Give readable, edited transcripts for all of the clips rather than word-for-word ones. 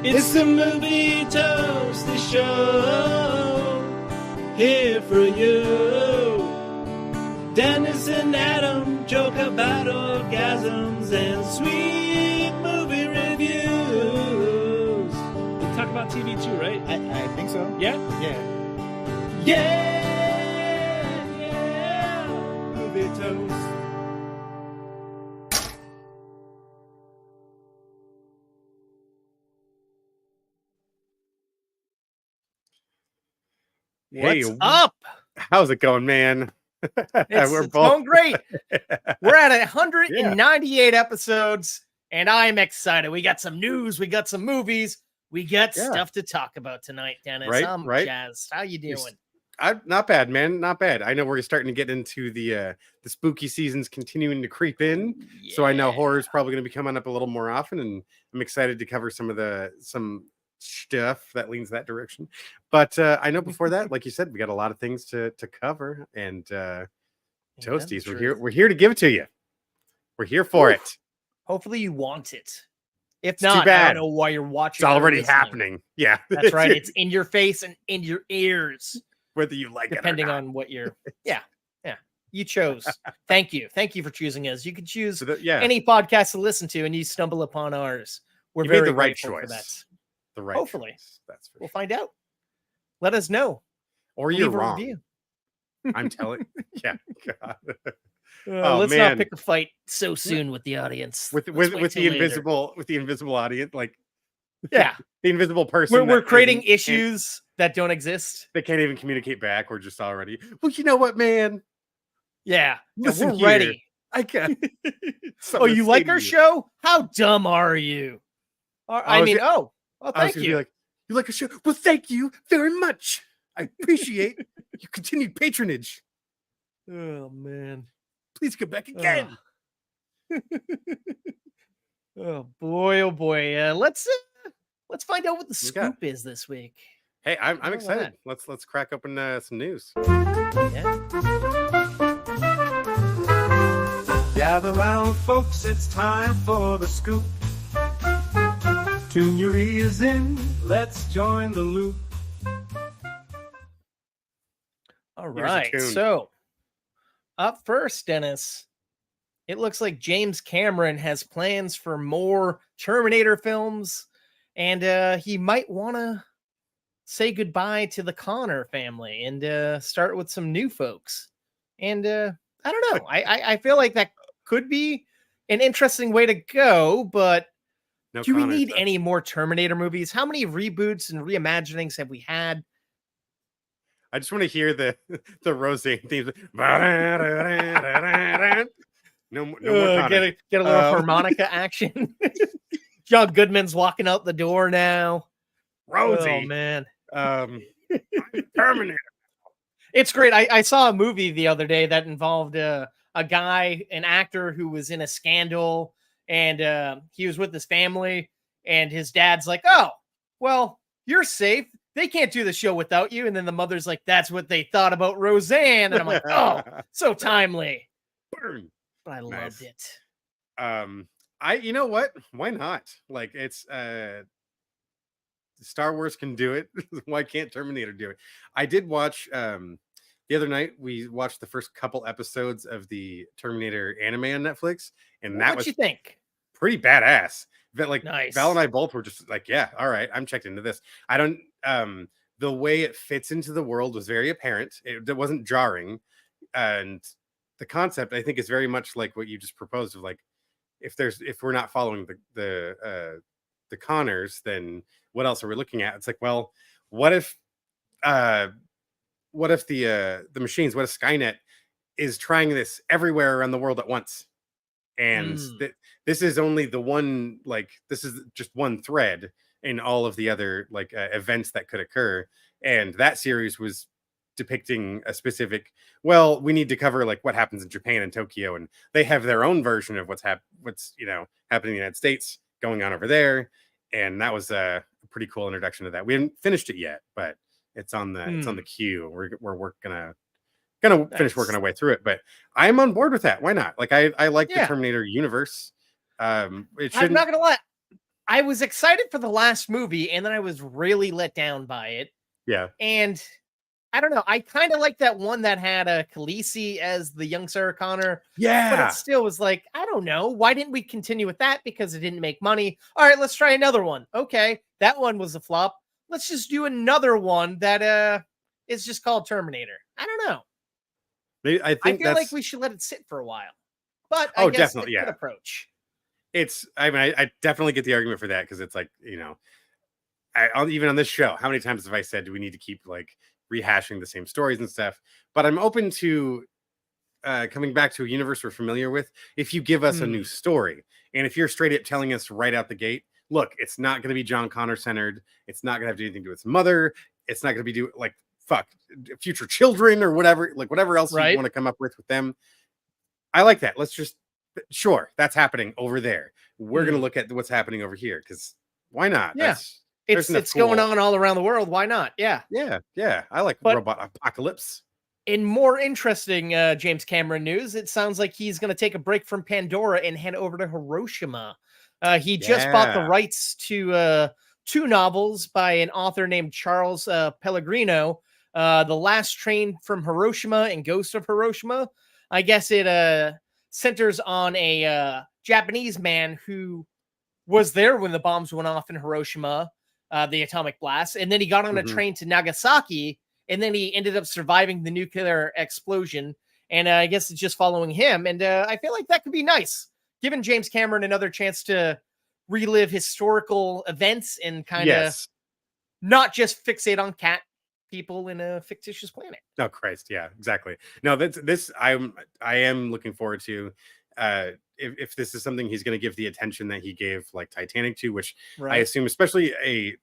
It's the Movie Toasty Show, here for you. Dennis and Adam joke about orgasms and sweet movie reviews. We talk about TV too, right? I think so. Yeah? Yeah. Yeah! Movie Toast. Hey, What's up? how's it going, man? It's going great. We're at 198 episodes, and I'm excited. We got some news, we got some movies, we got stuff to talk about tonight, Dennis. Right, I'm right. jazzed. How you doing? I'm not bad, man. Not bad. I know we're starting to get into the spooky seasons continuing to creep in. Yeah. So I know horror is probably going to be coming up a little more often, and I'm excited to cover some stuff that leans that direction. But I know before that, like you said, we got a lot of things to cover, and Toasties, we're here to give it to you. We're here for it. Hopefully you want it. If It's not, too bad. I don't know why you're watching. It's already happening. Yeah, That's right. It's in your face and in your ears, whether you like depending it or not. on what you're. Yeah. You chose. Thank you for choosing us. You can choose any podcast to listen to, and you stumble upon ours. We're you very made the right grateful for that. choice. The right Hopefully. choice. That's for We'll sure. find out. Let us know. Or Leave you're a wrong. review. I'm telling. Yeah. God. Let's man. not pick a fight so soon with the audience. with Let's wait the till later. invisible audience, like Yeah, the invisible person. we're that creating isn't- issues that don't exist. They can't even communicate back. We're just already. Well, you know what, man? Yeah, Listen we're here. ready. I got. Oh, you like our show? How dumb are you? I was thank gonna be you. like, you like a show? Well, thank you very much. I appreciate your continued patronage. Oh man. Please come back again. Oh boy, oh boy. Let's find out what the scoop is this week. Hey, I'm How excited. about Let's crack open some news. Yeah. Gather round, folks, it's time for the scoop. Tune your ears in, let's join the loop. All Here's a right. tune. So, up first, Dennis, it looks like James Cameron has plans for more Terminator films, and he might want to say goodbye to the Connor family and start with some new folks. And I don't know. I feel like that could be an interesting way to go, but No do we Connors, need though. any more Terminator movies? How many reboots and reimaginings have we had? I just want to hear the Roseanne themes. No more Connors. Get a little harmonica action. John Goodman's walking out the door now. Rosie. Oh man, Terminator. it's great. I saw a movie the other day that involved a guy, an actor who was in a scandal, and he was with his family, and his dad's like, "Oh, well, you're safe. They can't do the show without you." And then the mother's like, "That's what they thought about Roseanne." And I'm like, "Oh, so timely." Burn. But I Nice. loved it. You know what? Why not? Like, it's Star Wars can do it. Why can't Terminator do it? I did watch the other night. We watched the first couple episodes of the Terminator anime on Netflix, and that What was you think? pretty badass. That, like, Nice. Val and I both were just like, yeah, all right, I'm checked into this. I don't the way it fits into the world was very apparent. It wasn't jarring, and the concept, I think, is very much like what you just proposed of, like, if we're not following the Connors, then what else are we looking at? It's like, well, what if the machines, what if Skynet is trying this everywhere around the world at once? And this is only the one, like, this is just one thread in all of the other, like, events that could occur. And that series was depicting a specific, well, we need to cover, like, what happens in Japan and Tokyo, and they have their own version of what's happening in the United States going on over there. And that was a pretty cool introduction to that. We haven't finished it yet, but it's on the queue. We're gonna finish working our way through it, but I'm on board with that. Why not? Like, I like the Terminator universe. I'm not gonna lie. I was excited for the last movie, and then I was really let down by it. Yeah. And I don't know. I kind of like that one that had Khaleesi as the young Sarah Connor. But Yeah. it still was like, I don't know. Why didn't we continue with that? Because it didn't make money. All right, let's try another one. Okay, that one was a flop. Let's just do another one that is just called Terminator. I don't know. Maybe, I I think feel like that's. we should let it sit for a while. But I Oh, guess definitely. it's a good Yeah. approach. It's. I mean, I definitely get the argument for that because it's like, even on this show, how many times have I said, do we need to keep like rehashing the same stories and stuff? But I'm open to coming back to a universe we're familiar with if you give us a new story. And if you're straight up telling us right out the gate, look, it's not going to be John Connor centered. It's not going to have anything to do with his mother. It's not going to be future children or whatever, like whatever else you Right. want to come up with them. I like that. Let's just, sure, that's happening over there. We're going to look at what's happening over here because why not? Yeah. There's enough It's going on all around the world. Why not? Yeah. Yeah. I like But- robot apocalypse. In more interesting James Cameron news, it sounds like he's going to take a break from Pandora and head over to Hiroshima. He just bought the Yeah. rights to 2 novels by an author named Charles Pellegrino. The Last Train from Hiroshima and Ghost of Hiroshima. I guess it centers on a Japanese man who was there when the bombs went off in Hiroshima, the atomic blast, and then he got on a train to Nagasaki, and then he ended up surviving the nuclear explosion. And I guess it's just following him. And I feel like that could be nice, giving James Cameron another chance to relive historical events and kind of not just fixate on cat people in a fictitious planet. Oh Christ, yeah, exactly. No, I am looking forward to if this is something he's going to give the attention that he gave like Titanic to, which I assume, especially a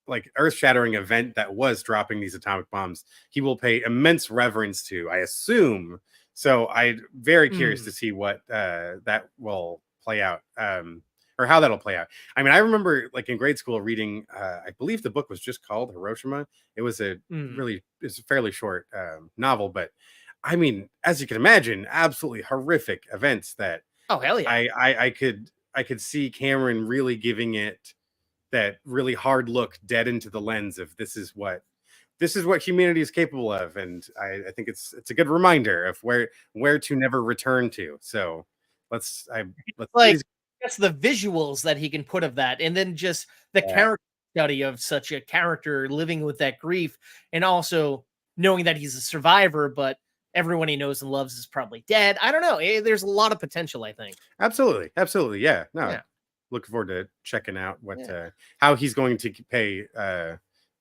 like earth-shattering event that was dropping these atomic bombs, he will pay immense reverence to, I assume. So I'm very curious to see what that will play out, or how that'll play out. I mean, I remember like in grade school reading, I believe the book was just called Hiroshima. It was it's a fairly short novel, but I mean, as you can imagine, absolutely horrific events that. Oh hell yeah! I could see Cameron really giving it that really hard look dead into the lens of this is what humanity is capable of, and I think it's a good reminder of where to never return to. So let's that's the visuals that he can put of that, and then just the character study of such a character living with that grief, and also knowing that he's a survivor, but everyone he knows and loves is probably dead. I don't know. There's a lot of potential, I think. Absolutely. Yeah. No. Yeah. Looking forward to checking out how he's going to pay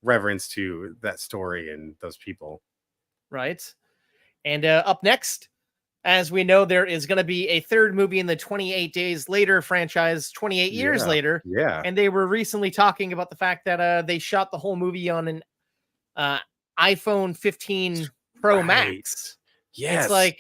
reverence to that story and those people. Right. And up next, as we know, there is going to be a third movie in the 28 Days Later franchise, 28 years later. Yeah. And they were recently talking about the fact that they shot the whole movie on an iPhone 15 Pro Max. Yes. It's like,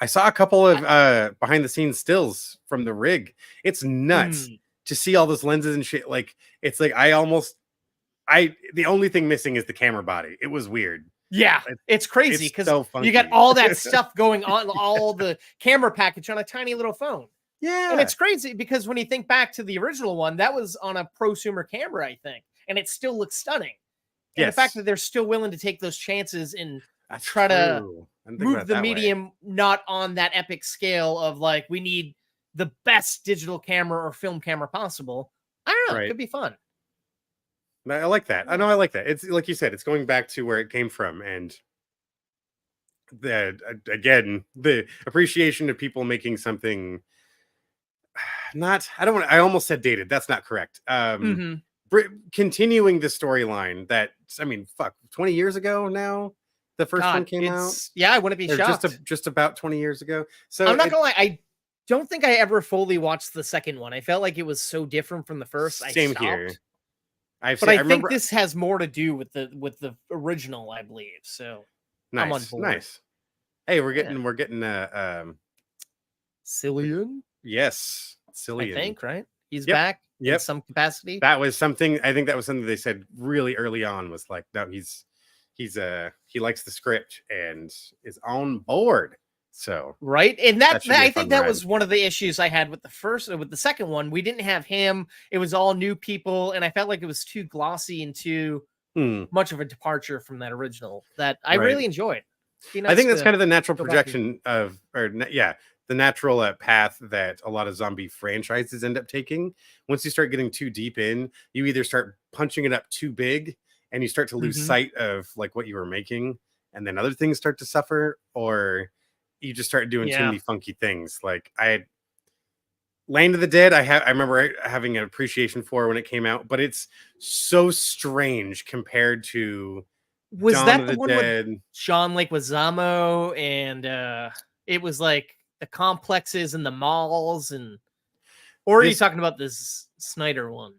I saw a couple of behind the scenes stills from the rig. It's nuts to see all those lenses and shit. Like, it's like the only thing missing is the camera body. It was weird. Yeah, it's crazy because you got all that stuff going on, all the camera package on a tiny little phone. Yeah. And it's crazy because when you think back to the original one, that was on a prosumer camera, I think, and it still looks stunning. And the fact that they're still willing to take those chances and try to move the medium not on that epic scale of like, we need the best digital camera or film camera possible. I don't know. It could be fun. I like that. I know. I like that. It's like you said, it's going back to where it came from. And the appreciation of people making something I almost said dated. That's not correct. Continuing the storyline that, 20 years ago now, the first one came out. Yeah, I wouldn't be shocked. Just about 20 years ago. So I'm not gonna lie, I don't think I ever fully watched the second one. I felt like it was so different from the first. Same here. I think this has more to do with the original, I believe. So I'm on board. Nice. Hey, we're getting Cillian. Yes, Cillian. I think He's back in some capacity. That was something. I think that was something they said really early on. Was like, no, he likes the script and is on board. So Right. And that should be a I think fun that ride. was one of the issues I had with the second one. We didn't have him. It was all new people. And I felt like it was too glossy and too Hmm, much of a departure from that original that I right. really enjoyed. Be I nice think that's to kind of the natural go back and projection of, yeah, the natural path that a lot of zombie franchises end up taking. Once you start getting too deep in, you either start punching it up too big and you start to lose Mhm. sight of like what you were making, and then other things start to suffer, or you just start doing too Yeah. many funky things. Like Land of the Dead, I remember having an appreciation for when it came out, but it's so strange compared to Was Dawn that of the the one with Dead. Sean Leguizamo and it was like the complexes and the malls and or are you This talking about this Snyder one?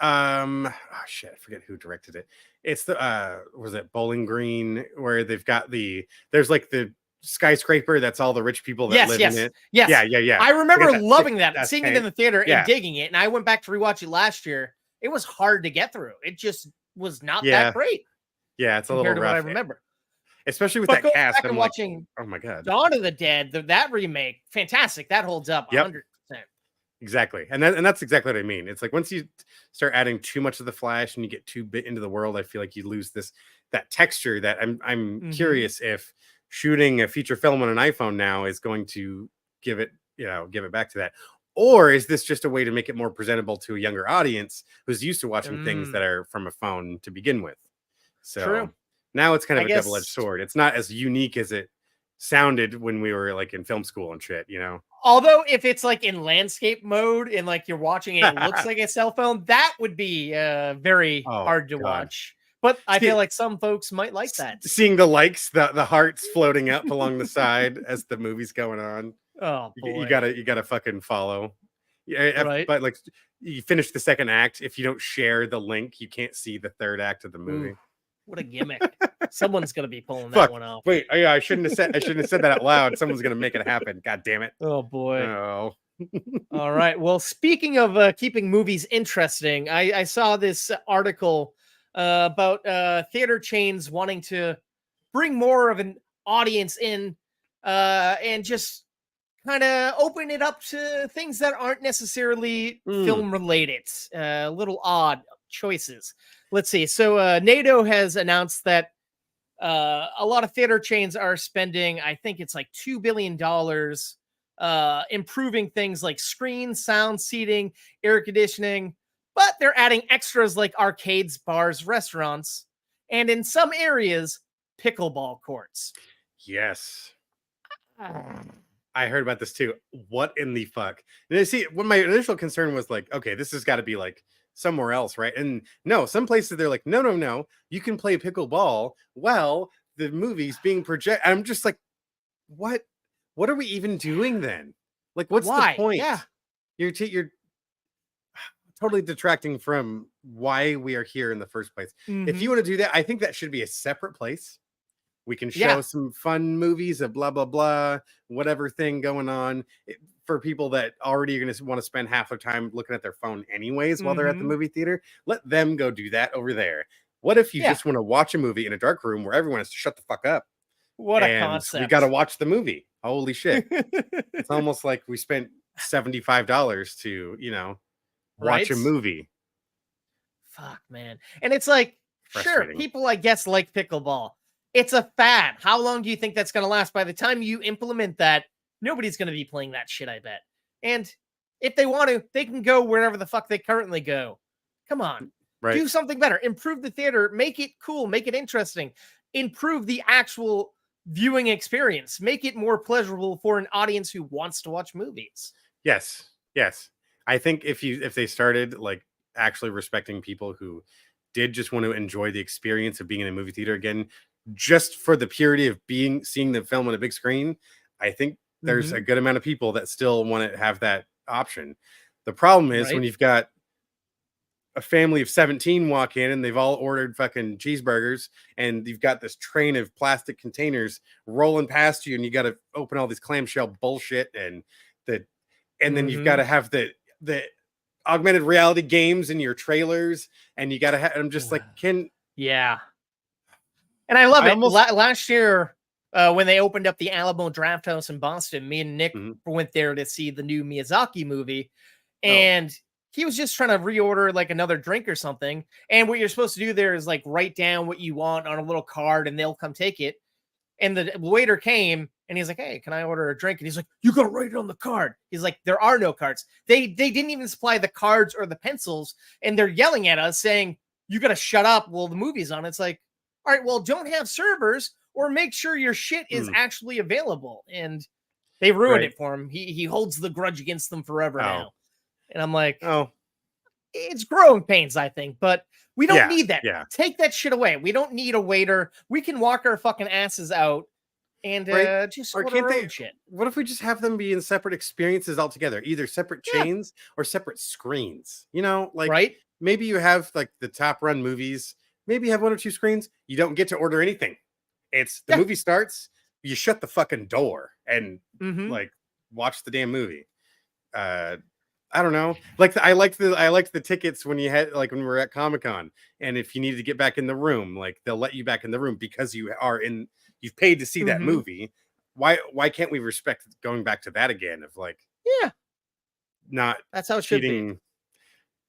oh shit, I forget who directed it. It's the was it Bowling Green, where they've got there's like the skyscraper that's all the rich people that Yes, live in yes, it. Yeah, yes. yeah, yeah. I They got remember that sick loving that and ass seeing it in tank. the theater and Yeah, digging it. And I went back to rewatch it last year. It was hard to get through. It just was not that yeah, great yeah, it's a little compared to what I rough, remember. especially with But that going cast. back I'm and like, watching oh my god. Dawn of the Dead, that remake, fantastic. That holds up Yep, 100%. exactly. And that's exactly what I mean. It's like once you start adding too much of the flash and you get too bit into the world, I feel like you lose that texture that I'm Hmm. curious if shooting a feature film on an iPhone now is going to give it, give it back to that. Or is this just a way to make it more presentable to a younger audience who's used to watching things that Mm, are from a phone to begin with? true. So now it's kind I of a double-edged guess. sword. It's not as unique as it sounded when we were like in film school and shit, Although if it's like in landscape mode and like you're watching it, it looks like a cell phone, that would be very Oh hard to god. watch. But I feel See, like some folks might like that. seeing the likes, the hearts floating up along the side as the movie's going on. Oh You boy. gotta fucking follow. Yeah, Right. but like you finish the second act. If you don't share the link, you can't see the third act of the Ooh, movie. what a gimmick. Someone's gonna be pulling that Fuck. one off. Wait. Oh, yeah, I shouldn't have said that out loud. Someone's gonna make it happen. God damn it. Oh boy. Oh. All right. Well, speaking of keeping movies interesting, I saw this article about theater chains wanting to bring more of an audience in and just kind of open it up to things that aren't necessarily Mm, film related. Little odd choices. Let's see. So NATO has announced that a lot of theater chains are spending, I think it's like $2 billion improving things like screens, sound, seating, air conditioning, but they're adding extras like arcades, bars, restaurants, and in some areas, pickleball courts. yes. I heard about this too. What in the fuck? And I see when my initial concern was like, okay, this has got to be like somewhere else, right? And no, some places they're like, no, no, no, you can play pickleball. Well, the movie's being projected. I'm just like, what? What are we even doing then? Like, what's the Why? Yeah. point? You're totally detracting from why we are here in the first place. If you Hmm. want to do that, I think that should be a separate place. We can Yeah. show some fun movies of blah blah blah, whatever thing going on, for people that already are going to want to spend half their time looking at their phone anyways while they're at the Hmm. movie theater. Let them go do that over there. What if you Yeah. just want to watch a movie in a dark room where everyone has to shut the fuck up What a and we got to concept. watch the movie? Holy shit. It's almost like we spent $75 to, watch Right? a movie. Fuck, man. And it's like, sure, Frustrating. people, I guess, like pickleball. It's a fad. How long do you think that's going to last? By the time you implement that, nobody's going to be playing that shit, I bet. And if they want to, they can go wherever the fuck they currently go. Come on. Right. Do something better. Improve the theater. Make it cool. Make it interesting. Improve the actual viewing experience. Make it more pleasurable for an audience who wants to watch movies. Yes. Yes. I think if they started like actually respecting people who did just want to enjoy the experience of being in a movie theater again, just for the purity of seeing the film on a big screen, I think there's a Hmm. good amount of people that still want to have that option. The problem is when Right? you've got a family of 17 walk in and they've all ordered fucking cheeseburgers and you've got this train of plastic containers rolling past you and you got to open all these clamshell bullshit the and then you've got Hmm. to have the augmented reality games in your trailers and you got to have. I'm just like, can Yeah. And I love I it. almost Last year, when they opened up the Alamo Draft House in Boston, me and Nick Mhm. went there to see the new Miyazaki movie, Oh. and he was just trying to reorder like another drink or something. And what you're supposed to do there is like write down what you want on a little card, and they'll come take it. And the waiter came and he's like, "Hey, can I order a drink?" And he's like, "You gotta write it on the card." He's like, "There are no cards." They didn't even supply the cards or the pencils, and they're yelling at us saying, "You gotta shut up." Well, the movie's on. It's like, all right, well, don't have servers or make sure your shit is Mm. actually available. And they ruined Right. it for him. He holds the grudge against them forever Oh. now. And I'm like, Oh, it's growing pains, I think, but we don't Yeah, need that. yeah. Take that shit away. We don't need a waiter. We can walk our fucking asses out and Right. just Or order can't our they? own shit. What if we just have them be in separate experiences altogether, either separate Yeah. chains or separate screens? You know, like Right? maybe you have like the top run movies. Maybe you have 1 or 2 screens. You don't get to order anything. It's the Yeah. movie starts. You shut the fucking door and Mhm. like watch the damn movie. I don't know. Like I liked the tickets when you had like when we were at Comic-Con, and if you needed to get back in the room, like they'll let you back in the room because you've paid to see that Mhm. movie. Why can't we respect going back to that again of like Yeah. not That's how it should be. cheating?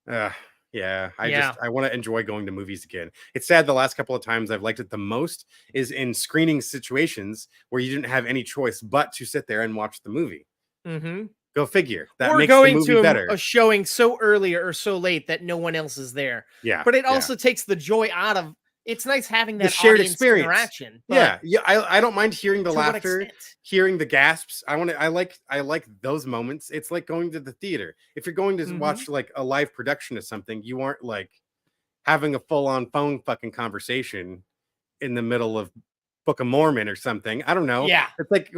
Yeah, Yeah. I want to enjoy going to movies again. It's sad the last couple of times I've liked it the most is in screening situations where you didn't have any choice but to sit there and watch the movie. Mhm. Go figure. That Or makes the going movie to better. a showing so early or so late that no one else is there. Yeah. But it yeah. also takes the joy out of it's nice having The that shared audience experience. interaction. Yeah, yeah. I don't mind hearing the to what laughter, extent? hearing the gasps. I like those moments. It's like going to the theater. If you're going to Mhm. watch like a live production of something, you aren't like having a full on phone fucking conversation in the middle of Book of Mormon or something. I don't know. Yeah. It's like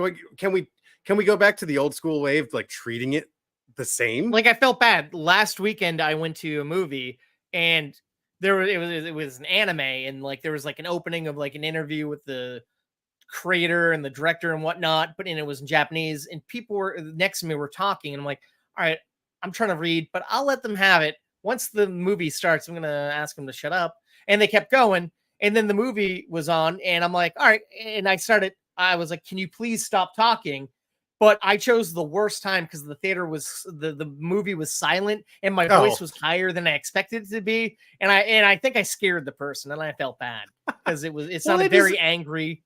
can we go back to the old school way of like treating it the same? Like I felt bad. Last weekend I went to a movie and it was an anime, and like there was like an opening of like an interview with the creator and the director and whatnot, but and it was in Japanese, and people were next to me were talking, and I'm like, all right, I'm trying to read, but I'll let them have it. Once the movie starts, I'm gonna ask them to shut up. And they kept going, and then the movie was on, and I'm like, all right, and I was like, can you please stop talking? But I chose the worst time because the theater was the movie was silent and my voice Oh. was higher than I expected it to be, and I think I scared the person, and I felt bad because it sounded very angry.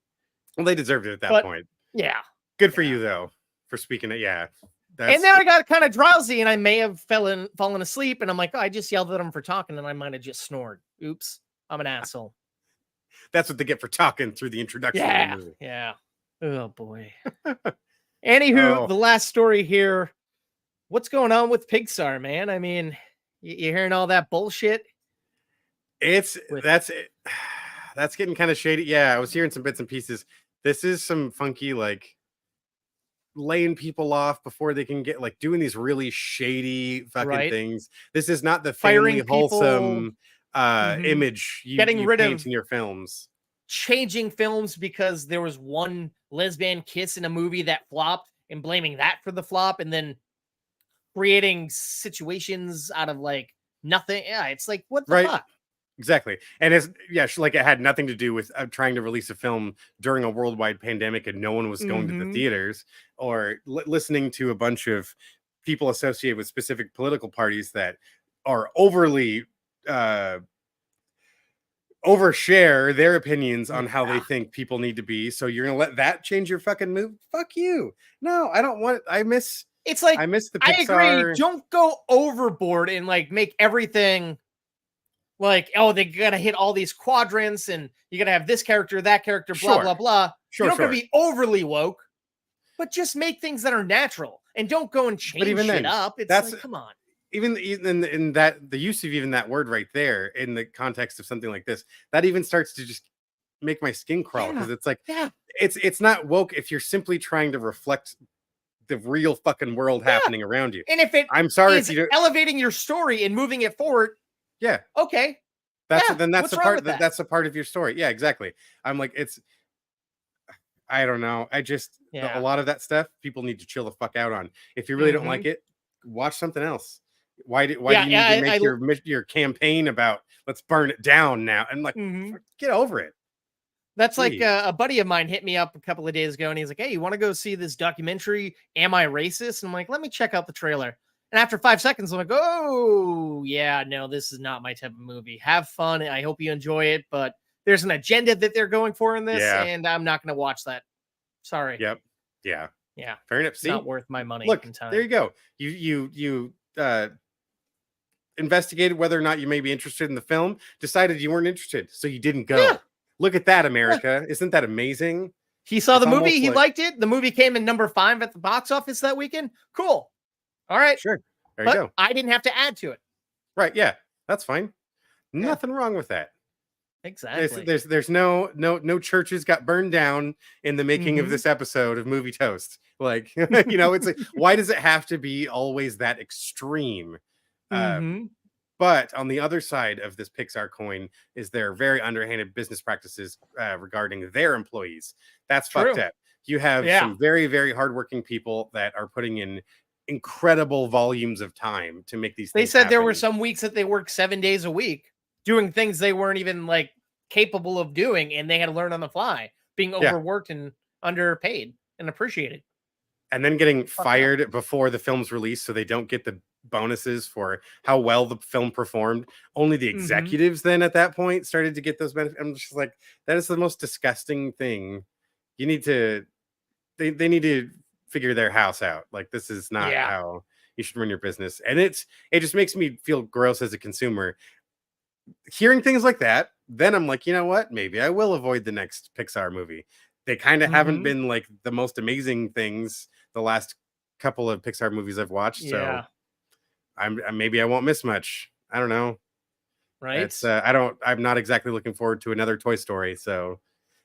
Well, they deserved it at that But point. yeah. Good for you though for speaking it. Yeah. And then I got kind of drowsy and I may have fallen asleep, and I'm like, oh, I just yelled at them for talking and I might have just snored. Oops, I'm an asshole. That's what they get for talking through the introduction of the movie. Yeah. Oh boy. Anywho, the last story here. What's going on with Pixar, man? I mean, you hearing all that bullshit? That's getting kind of shady. Yeah, I was hearing some bits and pieces. This is some funky like laying people off before they can get like doing these really shady fucking things. This is not the family wholesome image you paint in your films. Changing films because there was one lesbian kiss in a movie that flopped and blaming that for the flop, and then creating situations out of like nothing. Yeah, it's like, what the fuck? Exactly. And like it had nothing to do with trying to release a film during a worldwide pandemic and no one was going to the theaters, or listening to a bunch of people associated with specific political parties that are overly overshare their opinions on how they think people need to be. So you're gonna let that change your fucking move? Fuck you. No, I don't want it. It's like, I miss the Pixar. I agree. Don't go overboard and like make everything like, oh, they gotta hit all these quadrants and you gotta have this character, that character, blah, blah, blah. You don't gotta be overly woke, but just make things that are natural and don't go and change shit up. It's like, come on. Even in that the use of even that word right there in the context of something like this, that even starts to just make my skin crawl, because it's like, it's not woke if you're simply trying to reflect the real fucking world happening around you. And if I'm sorry if you're elevating your story and moving it forward, okay, that's the part that's a part of your story. Yeah, exactly. I'm like, I don't know. A lot of that stuff people need to chill the fuck out on. If you really don't like it, watch something else. Why do you need to make your campaign about let's burn it down now? And like, get over it. That's like Please. a buddy of mine hit me up a couple of days ago, and he's like, "Hey, you want to go see this documentary? Am I racist?" And I'm like, "Let me check out the trailer." And after 5 seconds, I'm like, "Oh, yeah, no, this is not my type of movie. Have fun. I hope you enjoy it, but there's an agenda that they're going for in this, Yeah. and I'm not going to watch that. Sorry. Yep. Yeah. Yeah, Fair enough. it's See, not worth my money look, and time." there you go. You investigated whether or not you may be interested in the film, decided you weren't interested, so you didn't go. Yeah. Look at that, America. Isn't that amazing? He saw It's the movie. almost He like- liked it. The movie came in number 5 at the box office that weekend. Cool. All right. Sure. There But you go. I didn't have to add to it. Right. Yeah. That's fine. Yeah. Nothing wrong with that. Exactly. There's no churches got burned down in the making of Mhm. this episode of Movie Toast. Like, it's like, why does it have to be always that extreme? Mhm. But on the other side of this Pixar coin is their very underhanded business practices regarding their employees. That's fucked True. up. You have Yeah. some very, very hardworking people that are putting in incredible volumes of time to make these They things said there were happen. some weeks that they worked 7 days a week doing things they weren't even like capable of doing, and they had to learn on the fly, being Yeah. overworked and underpaid and appreciated. And then getting Fucked up. fired before the film's release so they don't get the bonuses for how well the film performed. Only the Mhm. executives then at that point started to get those benefits. I'm just like, that is the most disgusting thing. You need to they need to figure their house out. Like, this is not Yeah. how you should run your business. And it just makes me feel gross as a consumer. Hearing things like that, then I'm like, you know what? Maybe I will avoid the next Pixar movie. They kind of haven't Mhm. been like the most amazing things the last couple of Pixar movies I've watched. Yeah. So maybe I won't miss much. I don't know. Right. It's I'm not exactly looking forward to another Toy Story. So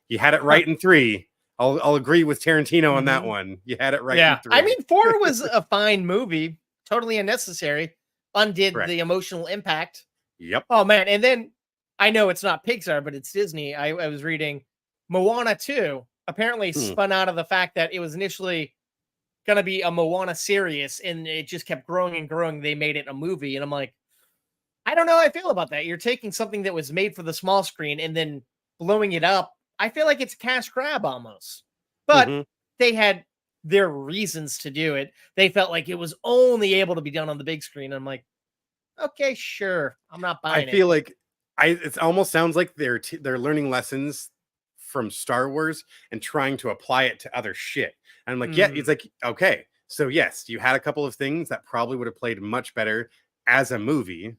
you had it right in 3. I'll agree with Tarantino on that Mhm. one. You had it right Yeah. in 3. I mean, 4 was a fine movie, totally unnecessary, undid Correct. the emotional impact. Yep. Oh man, and then I know it's not Pixar, but it's Disney. I was reading Moana 2 apparently spun out of the fact that it was initially going to be a Moana series, and it just kept growing and growing. They made it a movie, and I'm like, I don't know how I feel about that. You're taking something that was made for the small screen and then blowing it up. I feel like it's a cash grab almost. But Mhm. they had their reasons to do it. They felt like it was only able to be done on the big screen. I'm like, okay, sure. I'm not buying I feel like it almost sounds like they're learning lessons from Star Wars and trying to apply it to other shit. And I'm like, yeah, it's like, okay, so yes, you had a couple of things that probably would have played much better as a movie.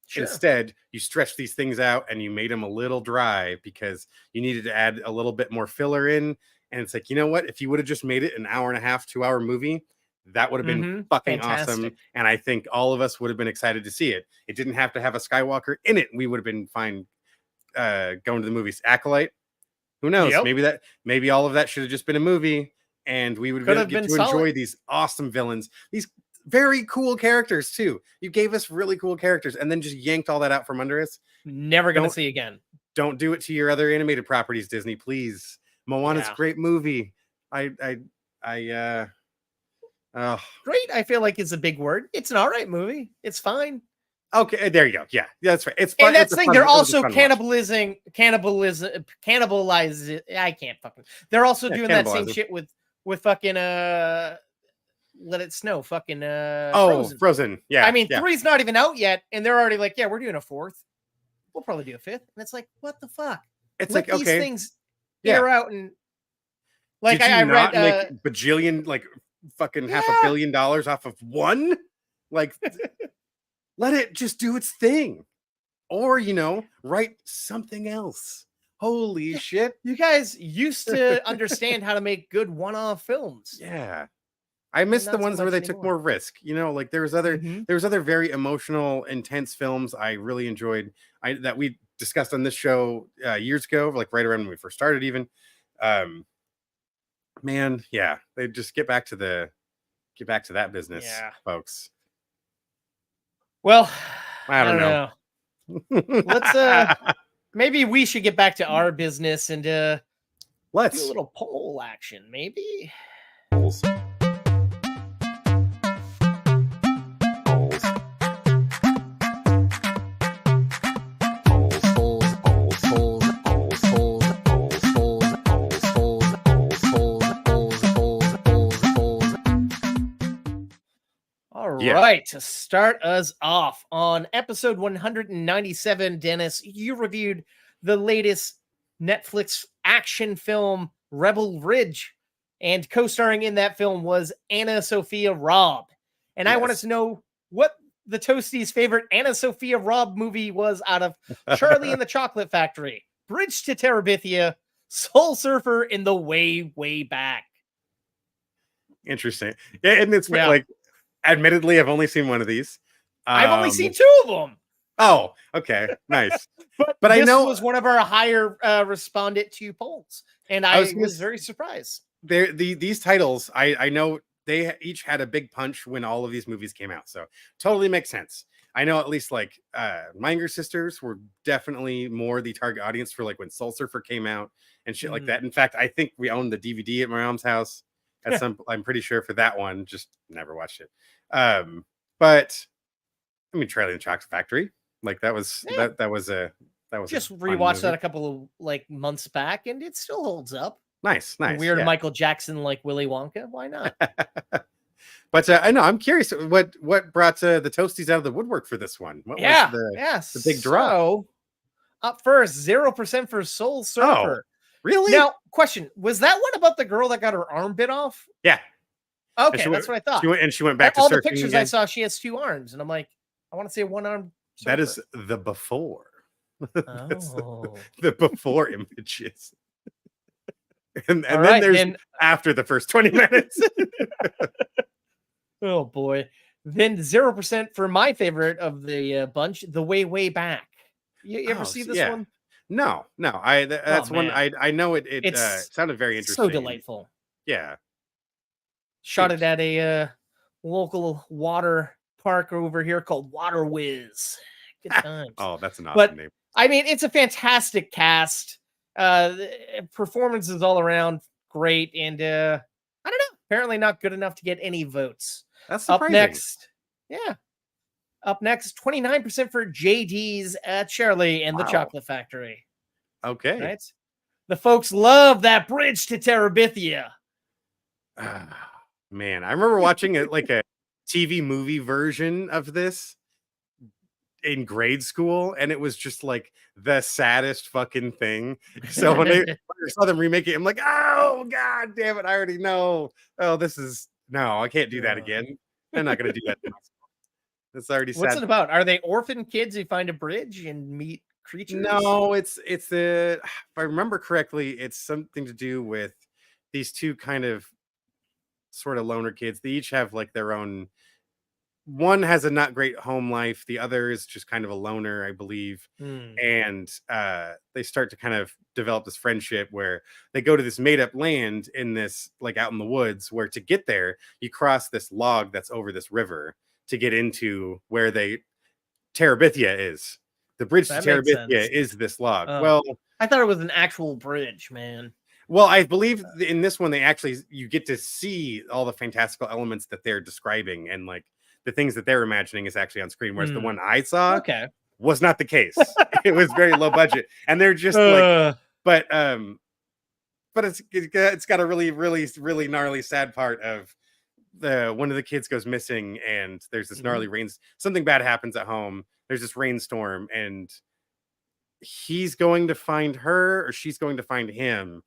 Sure. Instead, you stretched these things out and you made them a little dry because you needed to add a little bit more filler in. And it's like, you know what? If you would have just made it an hour and a half, 2-hour movie, that would have been fucking awesome. Fantastic. And I think all of us would have been excited to see it. It didn't have to have a Skywalker in it. We would have been fine going to the movies. Acolyte, who knows? Yep. Maybe all of that should have just been a movie, and we would Could get have to been enjoy solid. these awesome villains, these very cool characters too. You gave us really cool characters, and then just yanked all that out from under us. Never going to Don't- see again. Don't do it to your other animated properties, Disney, please. Moana's Yeah. a great movie. Oh, Great, I feel like it's a big word. It's an all right movie. It's fine. okay, there you go. Yeah, that's right. It's fun. And that's it's the a thing. fun- They're it was a also fun watch. cannibalizing. I can't fucking. They're also Yeah, doing that same cannibalizing. shit with fucking Let It Snow. Fucking Oh, Frozen. Yeah. I mean, yeah. 3's not even out yet, and they're already like, yeah, we're doing a 4th. We'll probably do a 5th. And it's like, what the fuck? It's Let like, these okay, things yeah. air out and like Did you I not read. make bajillion, like fucking half Yeah. $1 billion off of one? Like, let it just do its thing, or write something else. Holy shit! You guys used to understand how to make good one-off films. Yeah, I miss the not so ones where much they took anymore. more risk. Like there was other Mhm. very emotional, intense films I really enjoyed. That we discussed on this show years ago, like right around when we first started, even. Man, yeah, they just get back to that business, Yeah. folks. Well, I don't know. Let's maybe we should get back to our business and do a Let's. little poll action, maybe. Polls. Polls, polls, polls, polls, polls, polls, polls, polls, Yeah. right, to start us off on episode 197, Dennis, you reviewed the latest Netflix action film, Rebel Ridge, and co-starring in that film was Anna Sophia Robb. And I wanted Yes. to know what the Toasties' favorite Anna Sophia Robb movie was out of Charlie and the Chocolate Factory, Bridge to Terabithia, Soul Surfer, in The Way, Way Back. Interesting. Yeah, and it's Yeah. like, admittedly, I've only seen one of these. I've only seen 2 of them. Oh, okay, nice. But I this know was one of our higher respondent to polls, and I was very surprised. these titles. I know they each had a big punch when all of these movies came out, so totally makes sense. I know at least like my younger sisters were definitely more the target audience for like when Soul Surfer came out and shit like that. In fact, I think we owned the DVD at my mom's house at some. I'm pretty sure for that one, just never watched it. But I mean, Charlie and the Chocolate Factory, like that was that was Just a fun rewatched that movie. a couple of like months back, and it still holds up. Nice. Weird Yeah. Michael Jackson like Willy Wonka. Why not? But I know I'm curious what brought the Toasties out of the woodwork for this one. What was the big draw? So, up first, 0% for Soul Surfer. Really? Now, question: was that one about the girl that got her arm bit off? Yeah. Okay, that's what I thought. She went back to all surfing the pictures again. I saw. She has 2 arms, and I'm like, I want to say one arm. That is the before. Oh. the before images. and All then right, there's after the first 20 minutes. Oh boy. Then 0% for my favorite of the bunch, The Way, Way Back. You ever see this one? No. That's one man. I know it It's sounded very interesting. So delightful. Yeah. Shot it at a local water park over here called Water Whiz. Good times. Oh, that's an awesome name. I mean, it's a fantastic cast. Performances all around great, and I don't know. Apparently, not good enough to get any votes. That's surprising. Up next, 29% for JD's Charlie and the Chocolate Factory. Okay. Right? The folks love that Bridge to Terabithia. Man, I remember watching it like a TV movie version of this in grade school, and it was just like the saddest fucking thing. So when I saw them remake it, I'm like, oh god damn it, I already know. Oh, I can't do that again. I'm not gonna do that. It's already sad. What's it about? Are they orphan kids who find a bridge and meet creatures? No, it's if I remember correctly, it's something to do with these two kind of sort of loner kids. They each have like their own. One has a not great home life. The other is just kind of a loner, I believe. And they start to kind of develop this friendship where they go to this made up land in this, like out in the woods, where to get there, you cross this log that's over this river to get into where Terabithia is. The bridge to Terabithia is this log. Well, I thought it was an actual bridge, man. Well, I believe in this one, you get to see all the fantastical elements that they're describing, and like the things that they're imagining is actually on screen. Whereas the one I saw was not the case. It was very low budget, and they're just like, but it's got a really, really, really gnarly, sad part of one of the kids goes missing, and there's this gnarly something bad happens at home. There's this rainstorm, and he's going to find her, or she's going to find him.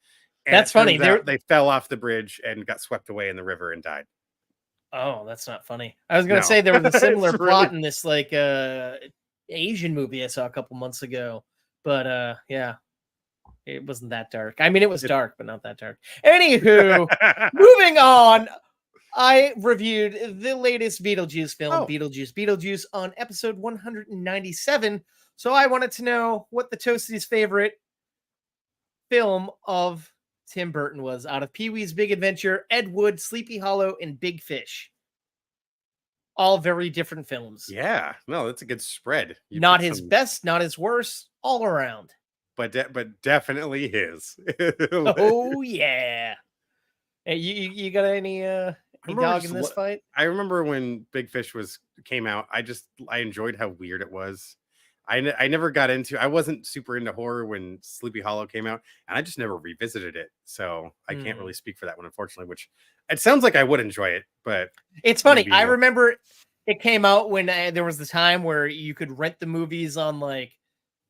And that's funny. They fell off the bridge and got swept away in the river and died. Oh, that's not funny. I was going to say there was a similar plot in this like Asian movie I saw a couple months ago, but yeah, it wasn't that dark. I mean, it was dark, but not that dark. Anywho, moving on. I reviewed the latest Beetlejuice film, Beetlejuice, on episode 197. So I wanted to know what the Toasties' favorite film of Tim Burton was out of Pee-wee's Big Adventure, Ed Wood, Sleepy Hollow, and Big Fish. All very different films. Yeah, no, that's a good spread. Not his best, not his worst, all around. But definitely his. Oh yeah. Hey, you got any dog in this fight? I remember when Big Fish came out. I enjoyed how weird it was. I never got into. I wasn't super into horror when Sleepy Hollow came out, and I just never revisited it. So I can't really speak for that one, unfortunately. Which it sounds like I would enjoy it, but it's funny. I remember it came out when there was the time where you could rent the movies on like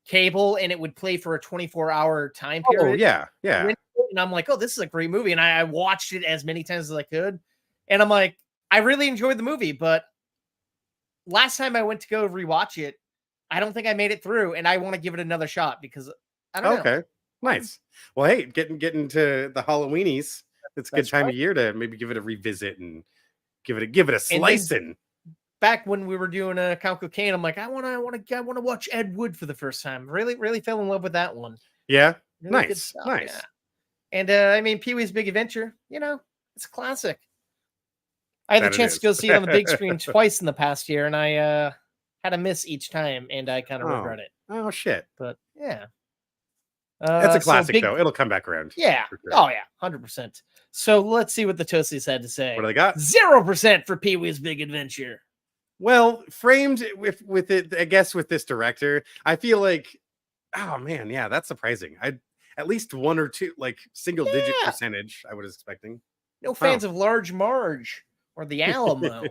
cable and it would play for a 24-hour time Oh period. yeah, yeah. And I'm like, oh, this is a great movie. And I watched it as many times as I could. And I'm like, I really enjoyed the movie, but last time I went to go rewatch it, I don't think I made it through, and I want to give it another shot because I don't know. Okay, nice. Well, hey, getting to the Halloweenies. It's a good That's time right. of year to maybe give it a revisit and give it a And then slicing. back when we were doing Count Cocaine, I'm like, I want to watch Ed Wood for the first time. Really fell in love with that one. Yeah, Really good nice, stuff. nice. Yeah. And I mean, Pee-wee's Big Adventure, it's a classic. I had the That it chance to is. go see it on the big screen twice in the past year, and I had a miss each time, and I kind of regret it. Oh shit. But yeah, That's a so classic though. It'll come back around. Yeah. for sure. Oh yeah, 100%. So let's see what the Toasties had to say. What do they got? 0% for Pee-wee's Big Adventure. Well, framed with it, I guess with this director, I feel like, oh man, yeah, that's surprising. I at least one or two, like single digit Yeah. percentage, I was expecting. No fans of Large Marge or the Alamo.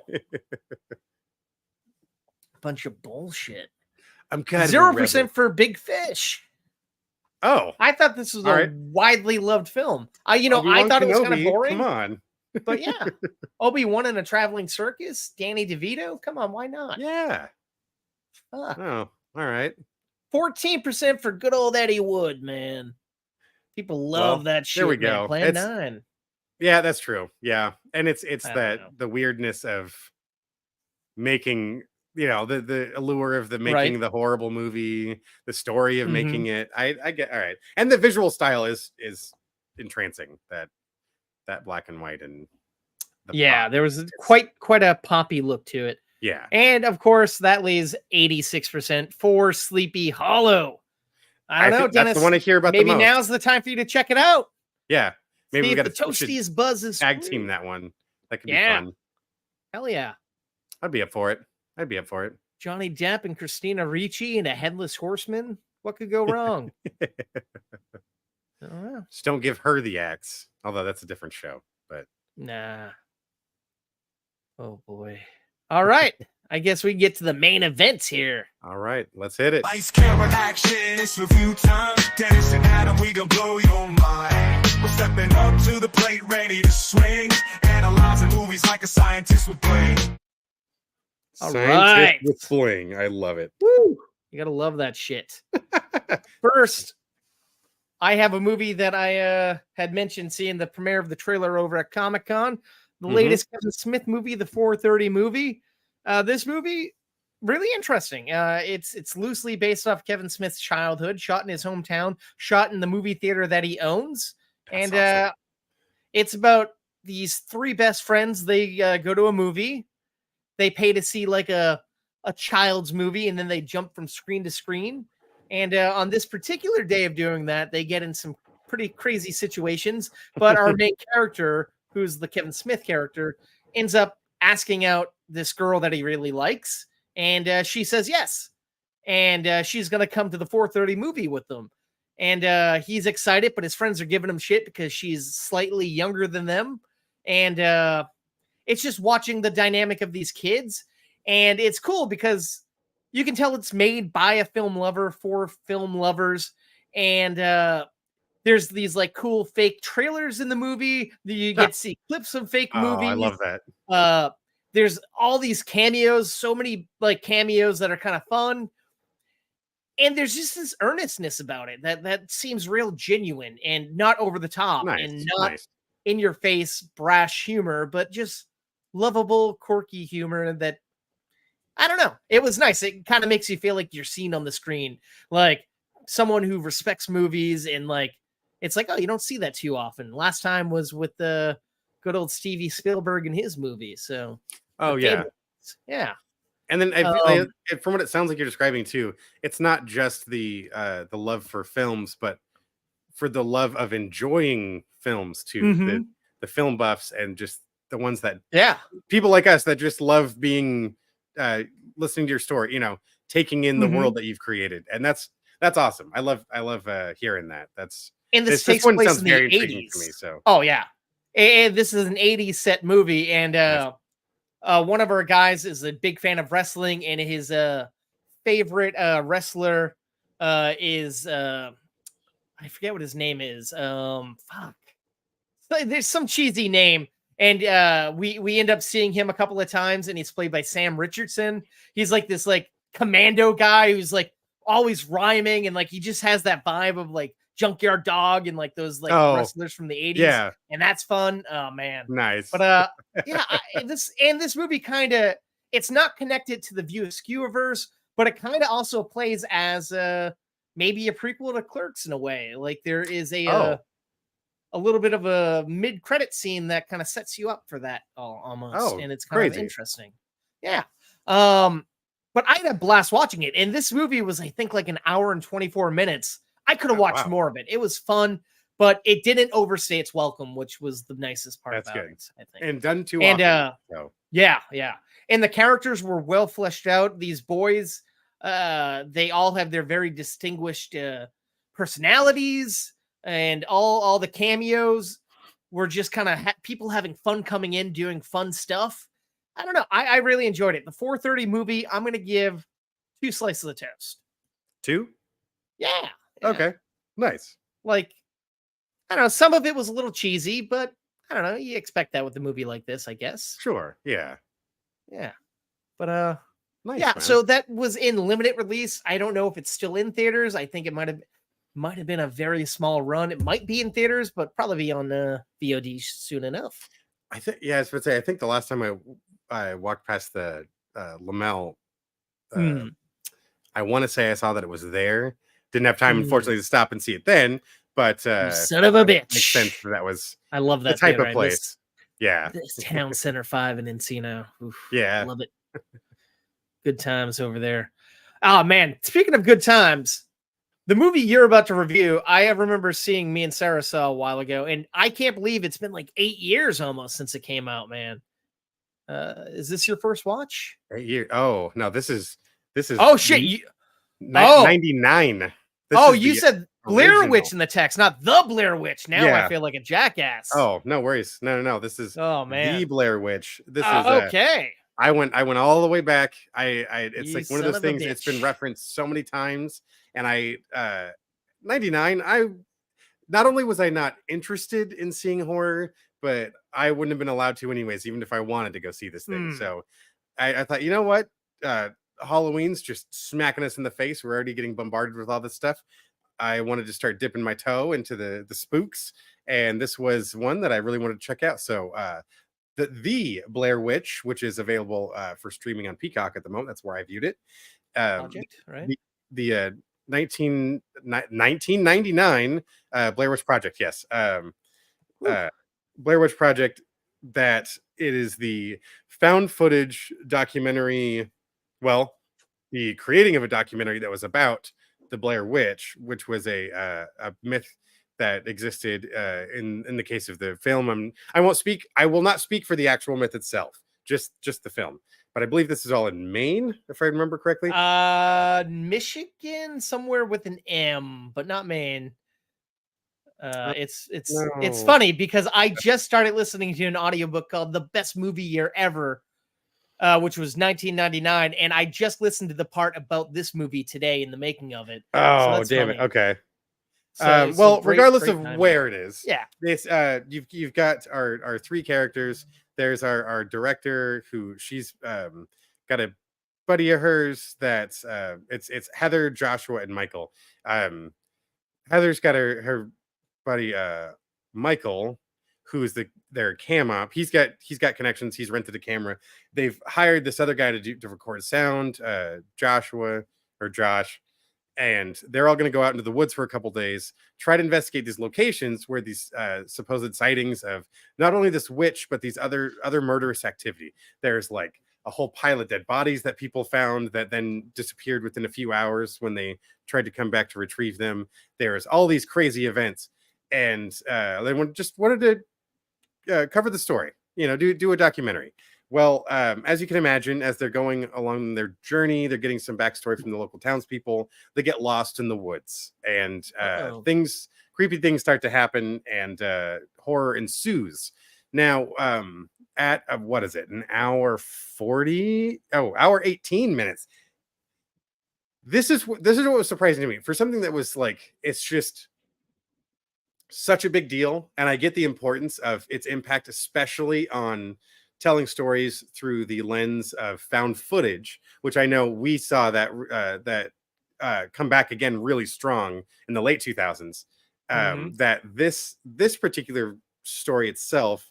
Bunch of bullshit. I'm kind of 0% for Big Fish. Oh, I thought this was All a right. widely loved film. I Obi-Wan thought it was kind of Kenobi, boring. Come on. But yeah, Obi-Wan in a traveling circus, Danny DeVito. Come on, why not? Yeah. Fuck. Oh, all right. 14% for good old Eddie Wood, man. People love that shit. There we man. go. Plan 9. Yeah, that's true. Yeah, and it's I don't that know. the weirdness of making, the allure of the making the horrible movie, the story of making it. I get all right, and the visual style is entrancing. That black and white and Yeah, there was quite a poppy look to it. Yeah, and of course that leaves 86% for Sleepy Hollow. I don't know, Dennis. That's the one I hear about. Maybe the most. Now's the time for you to check it out. Yeah, maybe See we if got the Toasties buzz is tag free. team that one. That could be fun. Hell yeah. I'd be up for it. Johnny Depp and Christina Ricci and a headless horseman. What could go wrong? I don't know. Just don't give her the axe. Although that's a different show. But nah. Oh boy. All right. I guess we get to the main events here. All right, let's hit it. Lights, camera, action, it's review time. Dennis and Adam, we gon' blow your mind. We're stepping up to the plate, ready to swing. Analyzing movies like a scientist with brain. All Scientist right. with sling. I love it. Woo! You gotta love that shit. First, I have a movie that I had mentioned seeing the premiere of the trailer over at Comic-Con. The latest Kevin Smith movie, the 4:30 movie. This movie, really interesting. It's loosely based off Kevin Smith's childhood, shot in his hometown, shot in the movie theater that he owns. That's and awesome. It's about these 3 best friends. They go to a movie. They pay to see like a child's movie, and then they jump from screen to screen. And on this particular day of doing that, they get in some pretty crazy situations. But our main character, who's the Kevin Smith character, ends up asking out this girl that he really likes, and she says yes, and she's gonna come to the 4:30 movie with them. And he's excited, but his friends are giving him shit because she's slightly younger than them. And it's just watching the dynamic of these kids, and it's cool because you can tell it's made by a film lover for film lovers. And there's these like cool fake trailers in the movie. You get to see clips of fake movies. I love that. There's all these cameos, so many like cameos that are kind of fun. And there's just this earnestness about it that seems real genuine and not over the top and not in your face brash humor, but just lovable, quirky humor that, I don't know. It was nice. It kind of makes you feel like you're seen on the screen, like someone who respects movies, and like, it's like, oh, you don't see that too often. Last time was with the good old Steven Spielberg and his movie. So, yeah. And then from what it sounds like you're describing too, it's not just the love for films, but for the love of enjoying films too. The film buffs and just the ones that people like us that just love being listening to your story, taking in the world that you've created, and that's awesome. I love hearing that. And this takes one place sounds in the very 80s. intriguing to me. So and this is an 80s set movie, and one of our guys is a big fan of wrestling, and his favorite wrestler is I forget what his name is. Fuck. There's some cheesy name, and we end up seeing him a couple of times, and he's played by Sam Richardson. He's like this like commando guy who's like always rhyming, and like he just has that vibe of like Junkyard Dog and like those like wrestlers from the 80s. Yeah. And that's fun. Oh man. Nice. But yeah, this movie kind of, it's not connected to the View Askewverse, but it kind of also plays as maybe a prequel to Clerks in a way. Like there is a little bit of a mid-credit scene that kind of sets you up for that almost, and it's kind of interesting. Yeah. But I had a blast watching it, and this movie was, I think, like an hour and 24 minutes. I could have watched more of it. It was fun, but it didn't overstay its welcome, which was the nicest part about it, I think. And done too often. Yeah. And the characters were well fleshed out. These boys, they all have their very distinguished personalities, and all the cameos were just kind of people having fun coming in, doing fun stuff. I don't know. I really enjoyed it. The 4:30 movie, I'm going to give 2 slices of toast. 2? Yeah. Okay. Nice. Like, I don't know. Some of it was a little cheesy, but I don't know. You expect that with a movie like this, I guess. Sure. Yeah. Yeah. But, nice, yeah. man. So that was in limited release. I don't know if it's still in theaters. I think it might have been a very small run. It might be in theaters, but probably be on VOD soon enough. I think, yeah, I was going to say, I think the last time I walked past the Lamel, I want to say I saw that it was there. Didn't have time, unfortunately, to stop and see it then, but son of a bitch. Makes sense that was I love that the type of place. Yeah. This Town Center 5 in Encino. Oof, yeah. I love it. Good times over there. Oh man, speaking of good times, the movie you're about to review, I remember seeing, me and Sarah saw a while ago, and I can't believe it's been like 8 years almost since it came out, man. Is this your first watch? 8 years. Oh, no, this is oh shit. 99. You said Blair original. Witch in the text, not the Blair Witch. Now Yeah. I feel like a jackass. Oh, no worries. No. This is man. the Blair Witch. This is okay. I went all the way back. It's like one of those things. It's been bitch. referenced so many times, and 99. I not only was I not interested in seeing horror, but I wouldn't have been allowed to anyways, even if I wanted to go see this thing. So I thought, you know what? Halloween's just smacking us in the face. We're already getting bombarded with all this stuff. I wanted to start dipping my toe into the spooks, and this was one that I really wanted to check out. So the Blair Witch, which is available for streaming on Peacock at the moment. That's where I viewed it. Project, right? The 1999 Blair Witch Project. Yes. Blair Witch Project, that it is the found footage documentary. Well, the creating of a documentary that was about the Blair Witch, which was a myth that existed in the case of the film. I will not speak for the actual myth itself, just the film. But I believe this is all in Maine, if I remember correctly. Michigan, somewhere with an M, but not Maine. It's No. funny because I just started listening to an audiobook called The Best Movie Year Ever, which was 1999, and I just listened to the part about this movie today in the making of it. Oh, so damn funny. It. Okay. So well, regardless of where it is, yeah, it's you've got our 3 characters. There's our director, who she's got a buddy of hers that's it's Heather, Joshua, and Michael. Heather's got her buddy Michael, who's their cam op. He's got connections. He's rented a camera. They've hired this other guy to record sound, Josh, and they're all going to go out into the woods for a couple days, try to investigate these locations where these supposed sightings of not only this witch, but these other murderous activity. There's like a whole pile of dead bodies that people found that then disappeared within a few hours when they tried to come back to retrieve them. There's all these crazy events, and they just wanted to cover the story, do a documentary. Well, as you can imagine, as they're going along their journey, they're getting some backstory from the local townspeople. They get lost in the woods, and creepy things start to happen, and horror ensues. Now, at what is it, an hour 40? Oh, hour 18 minutes. This is what was surprising to me for something that was like, it's just such a big deal, and I get the importance of its impact, especially on telling stories through the lens of found footage, which I know we saw that come back again really strong in the late 2000s. That this particular story itself,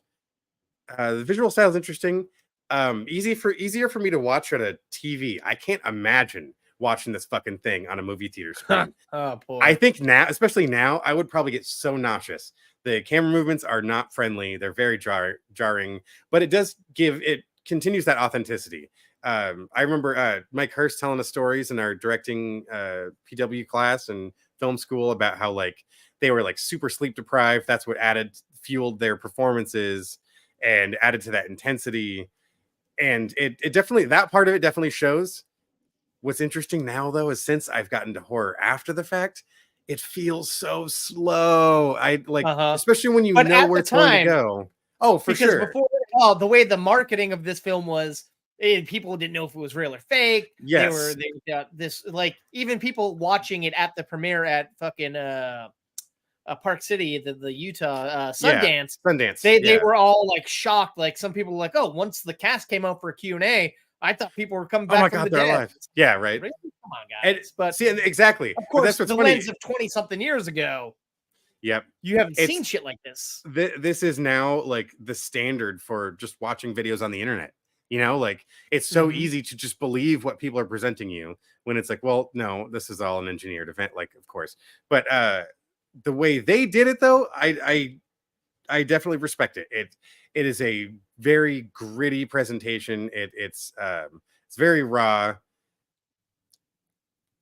the visual style is interesting. Easier for me to watch on a TV. I can't imagine watching this fucking thing on a movie theater screen. Oh boy. I think now, especially now, I would probably get so nauseous. The camera movements are not friendly. They're very jarring, but it continues that authenticity. I remember Mike Hurst telling us stories in our directing PW class and film school about how like they were like super sleep deprived. That's what fueled their performances and added to that intensity. And it definitely, that part of it definitely shows. What's interesting now, though, is since I've gotten to horror after the fact, it feels so slow. I like, especially when you But know at where the it's going to time, go. Oh, for because sure. before, the way the marketing of this film was, people didn't know if it was real or fake. Yes. They got this, like, even people watching it at the premiere at fucking Park City, the Utah Sundance. Yeah, Sundance. They were all like shocked. Like some people were like, oh, once the cast came out for a Q&A, I thought people were coming back from the they're dead. alive. Yeah, right. Really? Come on, guys. But see, exactly. Of course, that's what's the funny. lens of 20-something years ago. Yep. You haven't seen shit like this. This is now like the standard for just watching videos on the internet. You know, like it's so easy to just believe what people are presenting you when it's like, well, no, this is all an engineered event. Like, of course, but the way they did it, though, I definitely respect it. It is a very gritty presentation. It's very raw.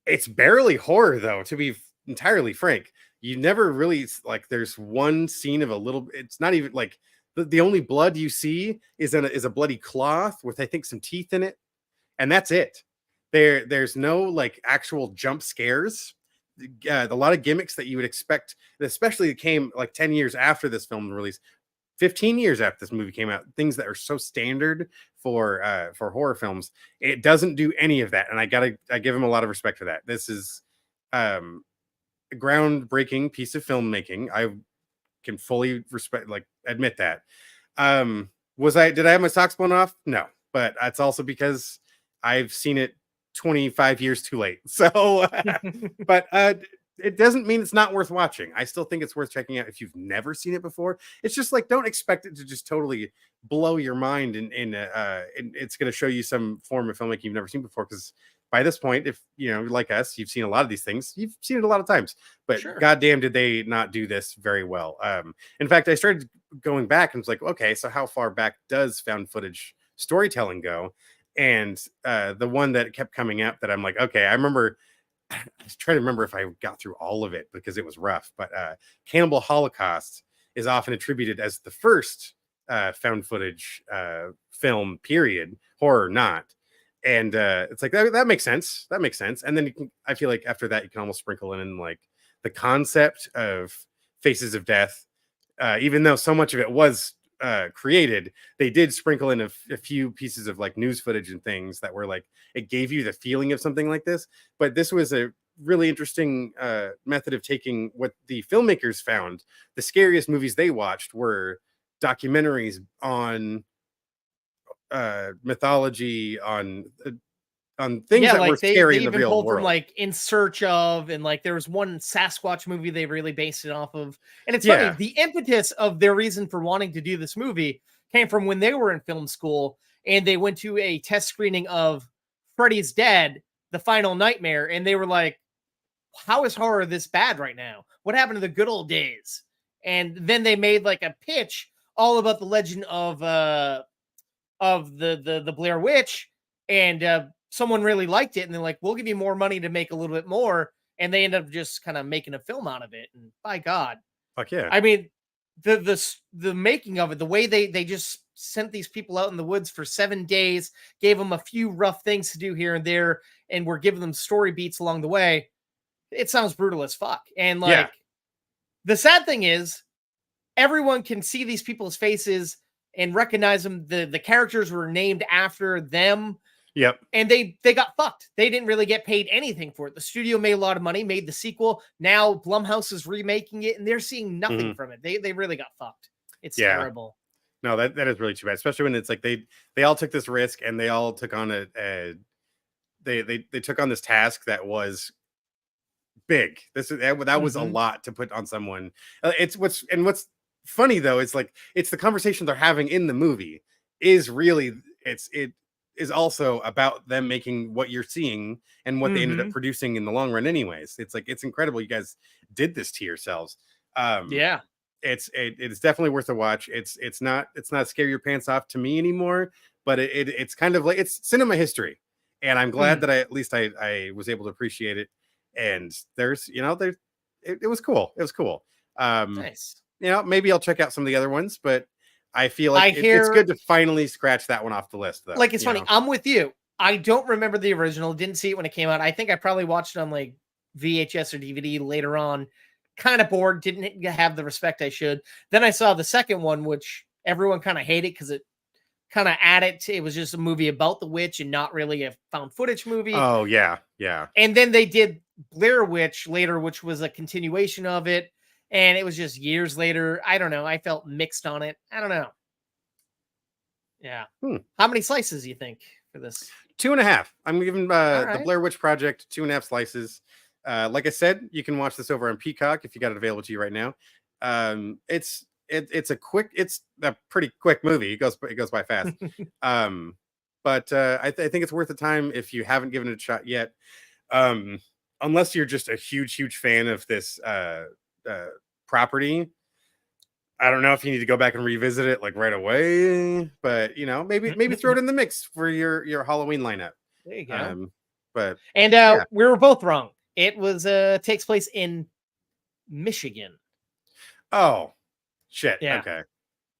It's barely horror, though, to be entirely frank. You never really like. There's one scene of a little. It's not even like the only blood you see is a bloody cloth with, I think, some teeth in it, and that's it. There's no like actual jump scares. A lot of gimmicks that you would expect, especially that came like 10 years after this film release, 15 years after this movie came out, things that are so standard for horror films. It doesn't do any of that, and I give him a lot of respect for that. This is a groundbreaking piece of filmmaking. I can fully admit that. Did I have my socks blown off? No, but that's also because I've seen it 25 years too late. So, but it doesn't mean it's not worth watching. I still think it's worth checking out if you've never seen it before. It's just like, don't expect it to just totally blow your mind and it's going to show you some form of filmmaking you've never seen before. Because by this point, if you know, like us, you've seen a lot of these things. You've seen it a lot of times. But goddamn, did they not do this very well? In fact, I started going back and was like, okay, so how far back does found footage storytelling go? And the one that kept coming up that I'm like, okay, I remember. I was trying to remember if I got through all of it because it was rough. But Cannibal Holocaust is often attributed as the first found footage film, period, horror not. And it's like that makes sense. That makes sense. And then I feel like after that, you can almost sprinkle in like the concept of Faces of Death, even though so much of it was created, they did sprinkle in a few pieces of like news footage and things that were like, it gave you the feeling of something like this. But this was a really interesting method of taking what the filmmakers found. The scariest movies they watched were documentaries on mythology, on things that were scary in the real world. From like In Search Of, and like there was one Sasquatch movie they really based it off of. And it's funny, the impetus of their reason for wanting to do this movie came from when they were in film school and they went to a test screening of Freddy's Dead, The Final Nightmare, and they were like, how is horror this bad right now? What happened to the good old days? And then they made like a pitch all about the legend of the Blair Witch, and someone really liked it, and they're like, we'll give you more money to make a little bit more, and they end up just kind of making a film out of it. And by God, fuck yeah. I mean, the making of it, the way they just sent these people out in the woods for 7 days, gave them a few rough things to do here and there, and we're giving them story beats along the way. It sounds brutal as fuck. And like, the sad thing is, everyone can see these people's faces and recognize them. The characters were named after them. Yep. And they got fucked. They didn't really get paid anything for it. The studio made a lot of money, made the sequel. Now Blumhouse is remaking it, and they're seeing nothing from it. They really got fucked. It's terrible. No, that is really too bad, especially when it's like they all took this risk and they all took on they took on this task that was big. That was a lot to put on someone. What's funny though is like it's the conversation they're having in the movie is really it is also about them making what you're seeing and what they ended up producing in the long run anyways. It's like it's incredible you guys did this to yourselves. It's definitely worth a watch. It's not scare your pants off to me anymore, but it's kind of like it's cinema history, and I'm glad that I was able to appreciate it. And there's it was cool. It was cool. Nice. Maybe I'll check out some of the other ones, but I feel like it's good to finally scratch that one off the list, though. Like, it's funny. I'm with you. I don't remember the original. Didn't see it when it came out. I think I probably watched it on like VHS or DVD later on. Kind of bored. Didn't have the respect I should. Then I saw the second one, which everyone kind of hated because it kind of added to, it was just a movie about the witch and not really a found footage movie. Oh, yeah. And then they did Blair Witch later, which was a continuation of it. And it was just years later. I don't know. I felt mixed on it. I don't know. Yeah. How many slices do you think for this? 2.5. I'm giving the Blair Witch Project 2.5 slices. Like I said, you can watch this over on Peacock if you got it available to you right now. It's a pretty quick movie. It goes by fast. But I think it's worth the time if you haven't given it a shot yet. Unless you're just a huge fan of this property. I don't know if you need to go back and revisit it like right away, but maybe throw it in the mix for your Halloween lineup. There you go. We were both wrong. It was takes place in Michigan. Oh, shit. Yeah. Okay.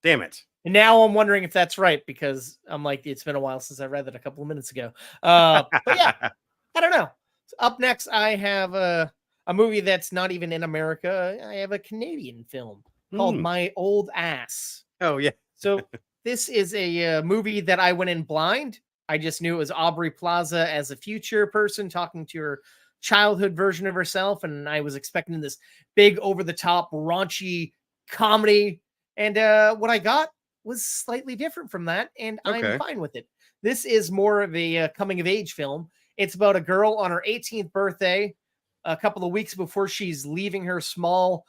Damn it. And now I'm wondering if that's right because I'm like, it's been a while since I read that a couple of minutes ago. But yeah, I don't know. So up next, I have a movie that's not even in America. I have a Canadian film called My Old Ass. Oh, yeah. So this is a movie that I went in blind. I just knew it was Aubrey Plaza as a future person talking to her childhood version of herself. And I was expecting this big over-the-top raunchy comedy. And what I got was slightly different from that. And I'm fine with it. This is more of a coming-of-age film. It's about a girl on her 18th birthday, a couple of weeks before she's leaving her small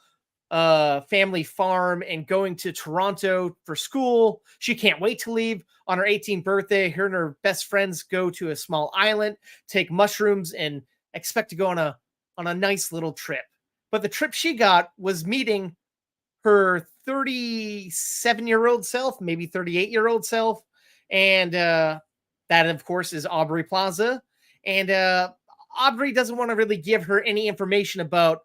family farm and going to Toronto for school. She can't wait to leave. On her 18th birthday, her and her best friends go to a small island, take mushrooms, and expect to go on a nice little trip. But the trip she got was meeting her 37-year-old self, maybe 38-year-old self. And that, of course, is Aubrey Plaza. And Aubrey doesn't want to really give her any information about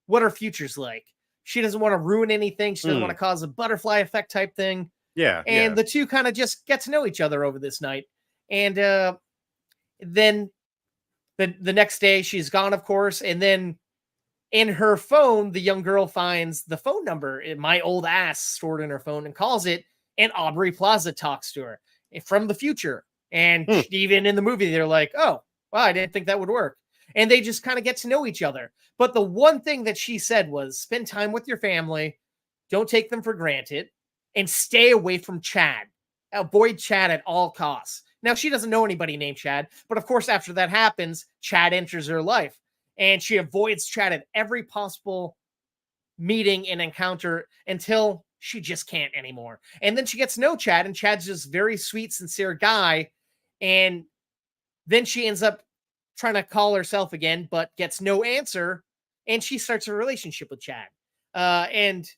what her future's like. She doesn't want to ruin anything. She doesn't want to cause a butterfly effect type thing. Yeah. And the two kind of just get to know each other over this night. And then the next day she's gone, of course. And then in her phone, the young girl finds the phone number, My Old Ass, stored in her phone and calls it. And Aubrey Plaza talks to her from the future. And even in the movie, they're like, oh, wow, I didn't think that would work. And they just kind of get to know each other. But the one thing that she said was spend time with your family. Don't take them for granted. And stay away from Chad. Avoid Chad at all costs. Now, she doesn't know anybody named Chad. But of course, after that happens, Chad enters her life. And she avoids Chad at every possible meeting and encounter until she just can't anymore. And then she gets to know Chad. And Chad's just very sweet, sincere guy. And then she ends up trying to call herself again, but gets no answer. And she starts a relationship with Chad. And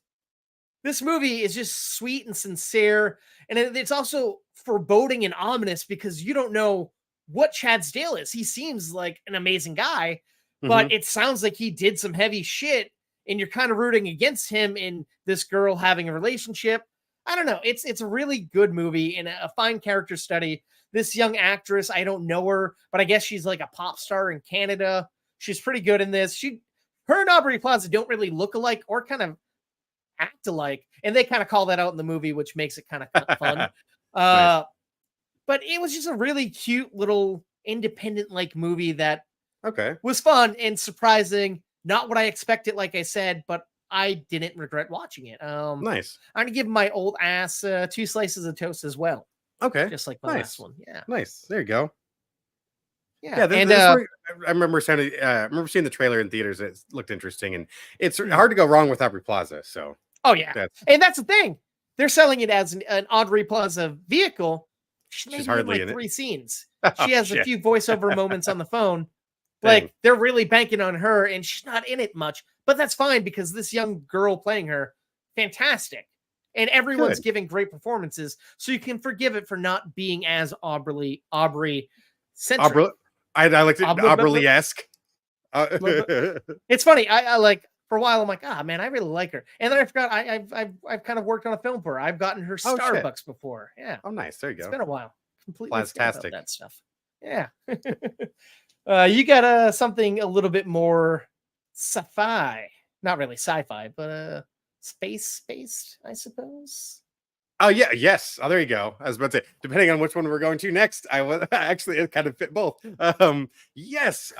this movie is just sweet and sincere. And it's also foreboding and ominous because you don't know what Chad's deal is. He seems like an amazing guy, but it sounds like he did some heavy shit. And you're kind of rooting against him in this girl having a relationship. I don't know. It's a really good movie and a fine character study. This young actress, I don't know her, but I guess she's like a pop star in Canada. She's pretty good in this. Her and Aubrey Plaza don't really look alike or kind of act alike. And they kind of call that out in the movie, which makes it kind of fun. Nice. But it was just a really cute little independent like movie that Okay. was fun and surprising. Not what I expected, like I said, but I didn't regret watching it. Nice. I'm gonna give my old ass 2 slices of toast as well, Okay. just like my Nice. last one. Yeah, Nice. There you go. yeah. This, And this one, I remember I remember seeing the trailer in theaters. It looked interesting, and it's hard to go wrong with Aubrey Plaza. So oh yeah, that's and that's the thing. They're selling it as an Aubrey Plaza vehicle. She's maybe hardly in in like it. 3 scenes. Oh, She has shit. a few voiceover moments on the phone. Dang. Like they're really banking on her, and she's not in it much. But that's fine because this young girl playing her, fantastic, and everyone's Good. giving great performances. So you can forgive it for not being as Aubrey centric. Aubrey, I like it Aubrey-esque. It's funny. I like for a while. I'm like, ah, man, I really like her. And then I forgot. I've kind of worked on a film for her. I've gotten her Oh, shit. Starbucks before. Yeah. Oh, nice. There you It's go. been a while. Completely forgot about Plastastic. that stuff. Yeah. You got something a little bit more sci-fi. Not really sci-fi, but space-based, I suppose. Oh yeah, yes. Oh, there you go. I was about to say, depending on which one we're going to next, I was actually it kind of fit both. Yes.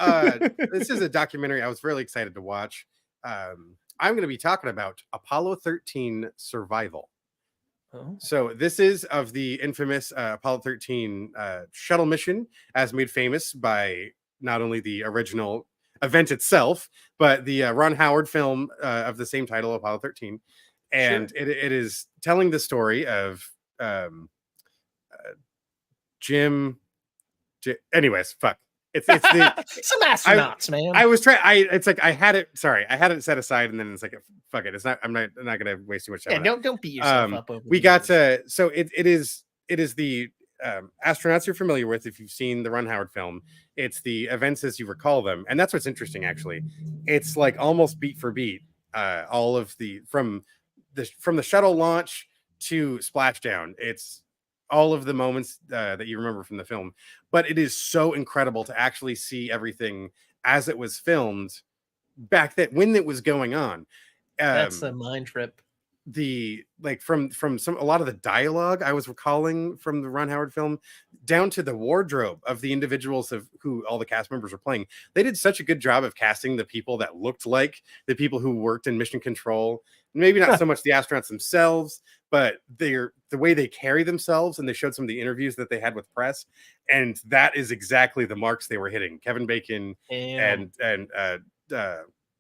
This is a documentary I was really excited to watch. I'm going to be talking about Apollo 13 Survival. Oh. So this is of the infamous Apollo 13 shuttle mission, as made famous by not only the original event itself, but the Ron Howard film of the same title, Apollo 13. And Sure. it is telling the story of Jim. Anyways, fuck. It's the Some astronauts, man. I was trying. It's like I had it. Sorry, I had it set aside, and then it's like fuck it. It's not. I'm not gonna waste too much time. Yeah, don't beat yourself up over. We got to. So it is the astronauts you're familiar with if you've seen the Ron Howard film. It's the events as you recall them, and that's what's interesting. Actually, it's like almost beat for beat. All of the from the shuttle launch to splashdown. It's all of the moments that you remember from the film, but it is so incredible to actually see everything as it was filmed back then when it was going on. That's a mind trip. The like from a lot of the dialogue I was recalling from the Ron Howard film down to the wardrobe of the individuals of who all the cast members were playing. They did such a good job of casting the people that looked like the people who worked in mission control. Maybe not so much the astronauts themselves, but the way they carry themselves. And they showed some of the interviews that they had with press, and that is exactly the marks they were hitting. Kevin Bacon and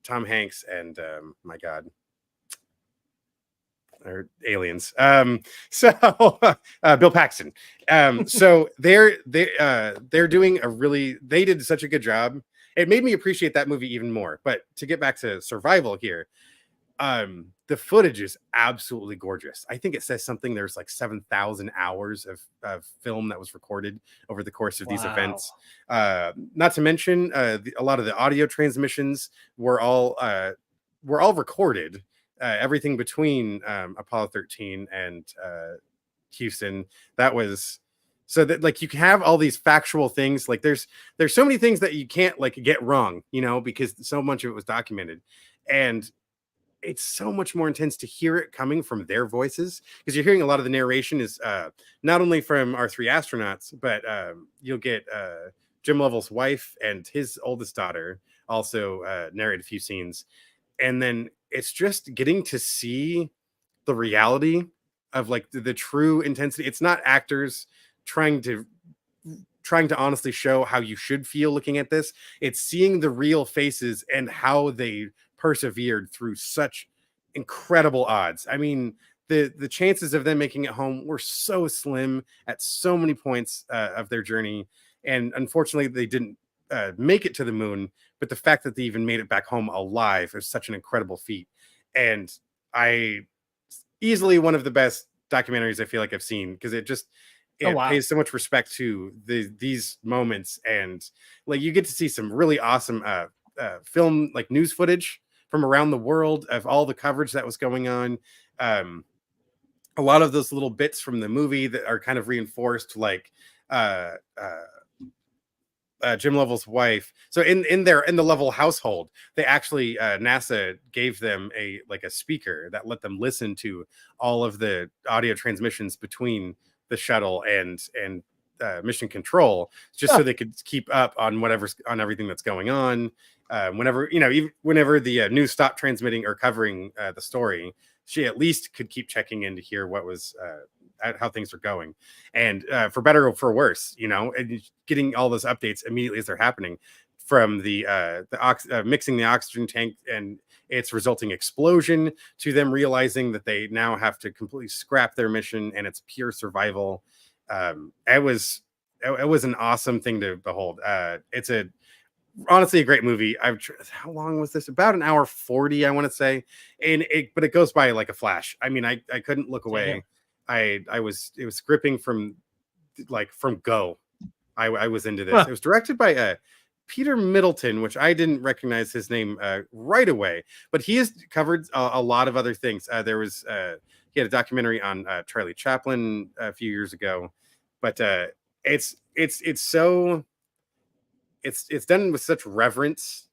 Tom Hanks and my God, or aliens. So Bill Paxton. So they're doing they did such a good job. It made me appreciate that movie even more. But to get back to Survival here, the footage is absolutely gorgeous. I think it says something there's like 7,000 hours of film that was recorded over the course of these events. Not to mention a lot of the audio transmissions were all recorded. Everything between Apollo 13 and Houston, that was so that like you can have all these factual things. Like there's so many things that you can't like get wrong, because so much of it was documented. And it's so much more intense to hear it coming from their voices, because you're hearing a lot of the narration is not only from our 3 astronauts, but you'll get Jim Lovell's wife and his oldest daughter also narrate a few scenes. And then it's just getting to see the reality of like the true intensity. It's not actors trying to honestly show how you should feel looking at this. It's seeing the real faces and how they persevered through such incredible odds. I mean, the chances of them making it home were so slim at so many points of their journey. And unfortunately, they didn't make it to the moon. But the fact that they even made it back home alive is such an incredible feat. And easily one of the best documentaries I feel like I've seen, because it pays so much respect to these moments. And like you get to see some really awesome film, like news footage from around the world of all the coverage that was going on. A lot of those little bits from the movie that are kind of reinforced, like Jim Lovell's wife. So in the Lovell household, they actually NASA gave them a speaker that let them listen to all of the audio transmissions between the shuttle and mission control, just so they could keep up on everything that's going on. Whenever even whenever the news stopped transmitting or covering the story, she at least could keep checking in to hear what was how things are going, and for better or for worse, and getting all those updates immediately as they're happening, from the mixing the oxygen tank and its resulting explosion, to them realizing that they now have to completely scrap their mission and it's pure survival. It was an awesome thing to behold. It's honestly a great movie. How long was this? About an hour 40, I want to say, but it goes by like a flash. I mean, I couldn't look away. Damn. It was gripping from go. I was into this. Huh. It was directed by Peter Middleton, which I didn't recognize his name right away, but he has covered a lot of other things. He had a documentary on Charlie Chaplin a few years ago, but it's done with such reverence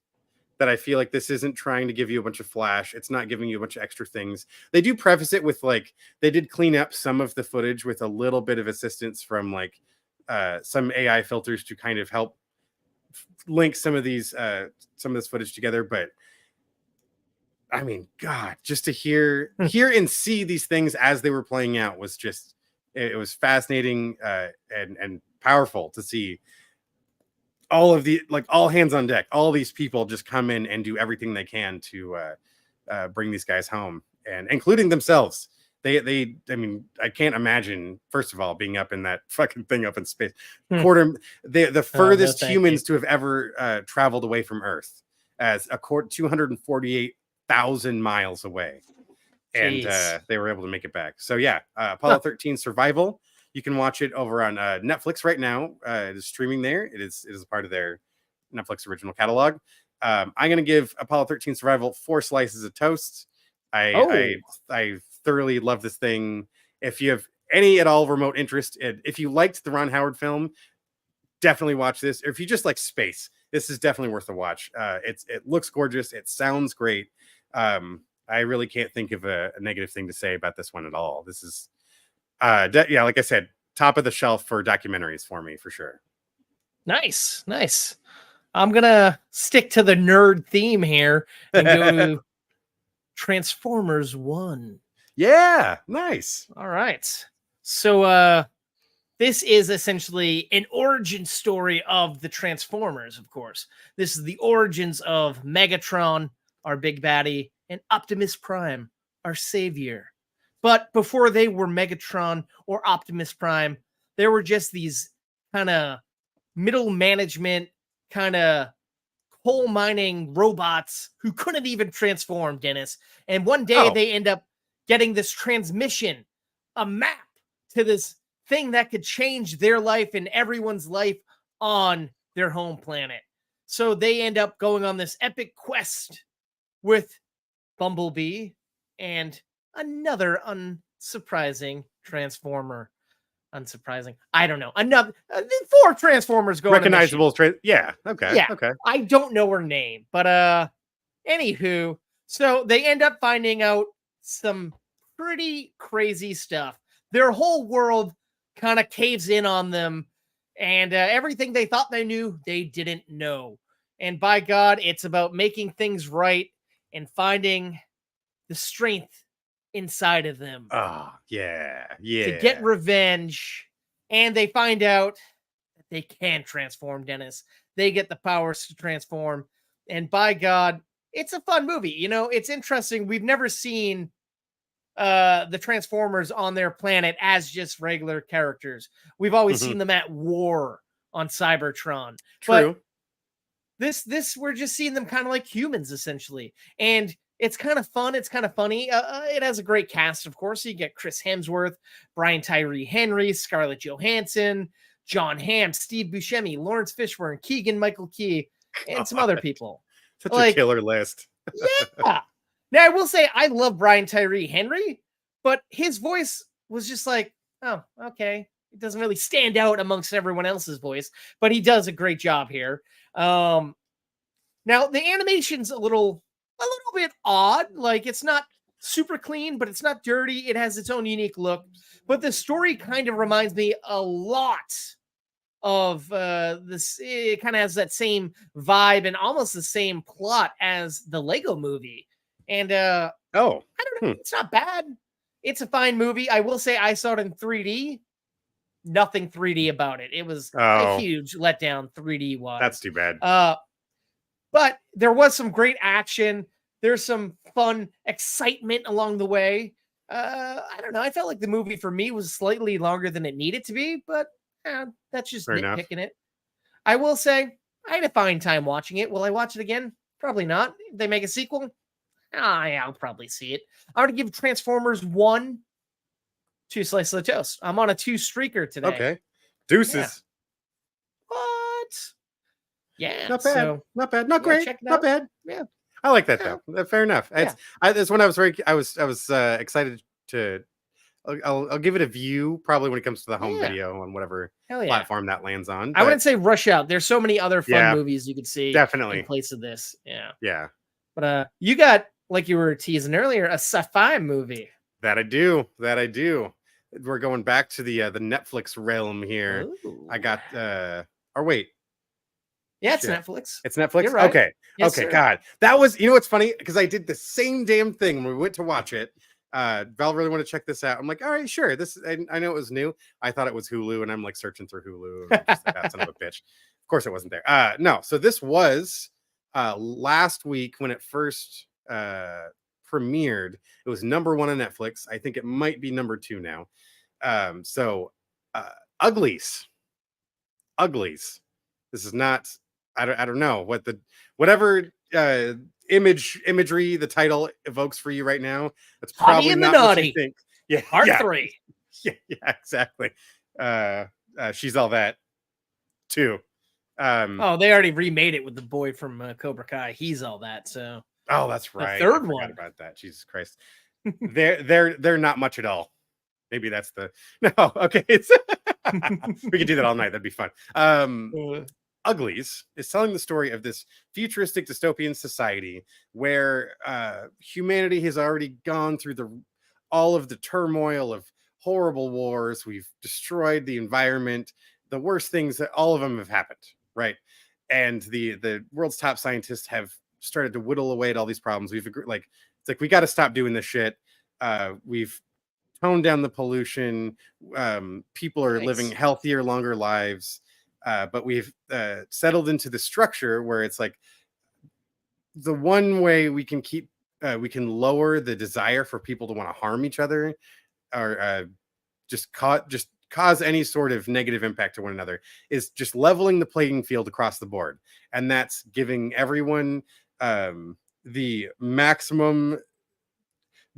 that I feel like this isn't trying to give you a bunch of flash. It's not giving you a bunch of extra things. They do preface it with they did clean up some of the footage with a little bit of assistance from some AI filters to kind of help link some of this footage together. But I mean, God, just to hear and see these things as they were playing out was just, it was fascinating and powerful to see all of the all hands on deck, all these people just come in and do everything they can to bring these guys home, and including themselves. I mean, I can't imagine, first of all, being up in that fucking thing up in space. The furthest humans to have ever traveled away from Earth, as 248,000 miles away. And they were able to make it back. So yeah, Apollo 13 Survival. You can watch it over on Netflix right now. It is streaming there. It is a part of their Netflix original catalog. I'm going to give Apollo 13 Survival 4 slices of toast. I thoroughly love this thing. If you have any at all remote interest, if you liked the Ron Howard film, definitely watch this. Or if you just like space, this is definitely worth a watch. It looks gorgeous. It sounds great. I really can't think of a negative thing to say about this one at all. This is like I said, top of the shelf for documentaries for me, for sure. Nice. I'm gonna stick to the nerd theme here and go to Transformers 1. Yeah, nice. All right. So this is essentially an origin story of the Transformers, of course. This is the origins of Megatron, our big baddie, and Optimus Prime, our savior. But before they were Megatron or Optimus Prime, there were just these kind of middle management, kind of coal mining robots who couldn't even transform, Dennis. And one day they end up getting this transmission, a map to this thing that could change their life and everyone's life on their home planet. So they end up going on this epic quest with Bumblebee and another unsurprising Transformer. Unsurprising. I don't know. Another 4 Transformers going. Recognizable. Yeah. Okay. Yeah. Okay. I don't know her name, but anywho, so they end up finding out some pretty crazy stuff. Their whole world kind of caves in on them, and everything they thought they knew, they didn't know. And by God, it's about making things right and finding the strength inside of them. Oh, yeah. To get revenge. And they find out that they can transform, Dennis. They get the powers to transform. And by God, it's a fun movie. You know, it's interesting. We've never seen the Transformers on their planet as just regular characters. We've always seen them at war on Cybertron. True. But this we're just seeing them kind of like humans, essentially. And it's kind of fun. It's kind of funny. It has a great cast, of course. You get Chris Hemsworth, Brian Tyree Henry, Scarlett Johansson, John Hamm, Steve Buscemi, Lawrence Fishburne, Keegan-Michael Key, and some other people. Such a killer list. Yeah. Now, I will say I love Brian Tyree Henry, but his voice was just like, oh, okay. It doesn't really stand out amongst everyone else's voice, but he does a great job here. Now the animation's a little bit odd. Like it's not super clean, but it's not dirty. It has its own unique look. But the story kind of reminds me a lot of this. It kind of has that same vibe and almost the same plot as the Lego movie. And Oh, I don't know. It's not bad. It's a fine movie. I will say I saw it in 3D. Nothing 3D about it. It was a huge letdown 3D wise. that's too bad. But there was some great action. There's some fun excitement along the way. I don't know. I felt like the movie for me was slightly longer than it needed to be, but that's just Fair enough. nitpicking it. I will say I had a fine time watching it. Will I watch it again? Probably not. If they make a sequel, yeah, I'll probably see it. I'm going to give Transformers 1 2 slices of toast. I'm on a 2 streaker today. Okay. Deuces. Yeah. What? Yeah. Not bad. So, not bad. Not great. check it Not out. bad. Yeah. I like that though. Fair enough. Yeah. That's when I was excited to. I'll give it a view probably when it comes to the home video on whatever platform that lands on. I wouldn't say rush out. There's so many other fun movies you could see definitely in place of this. Yeah. Yeah. But you got, like you were teasing earlier, a sci-fi movie. That I do. We're going back to the Netflix realm here. Ooh. I got or wait. Yeah, it's Netflix. It's Netflix. You're right. Okay. Yes, okay. sir. God, that was. You know what's funny? Because I did the same damn thing when we went to watch it. Val really want to check this out. I'm like, all right, sure. I know it was new. I thought it was Hulu, and I'm like searching through Hulu. And I'm just like, that son of a bitch. Of course, it wasn't there. No. So this was last week when it first premiered. It was #1 on Netflix. I think it might be #2 now. Uglies. This is not. I don't know what whatever imagery the title evokes for you right now. That's probably not what you think. Yeah, Part 3. Yeah, exactly. She's all that too. They already remade it with the boy from Cobra Kai. He's all that. So. Oh, that's right. The third I forgot one about that. Jesus Christ. They're not much at all. Maybe that's the no. Okay, it's we could do that all night. That'd be fun. Uglies is telling the story of this futuristic dystopian society where humanity has already gone through all of the turmoil of horrible wars. We've destroyed the environment. The worst things that all of them have happened, right? And the world's top scientists have started to whittle away at all these problems. It's like we got to stop doing this shit. We've toned down the pollution. People are living healthier, longer lives. But we've settled into the structure where it's like the one way we can lower the desire for people to want to harm each other or just cause any sort of negative impact to one another is just leveling the playing field across the board. And that's giving everyone the maximum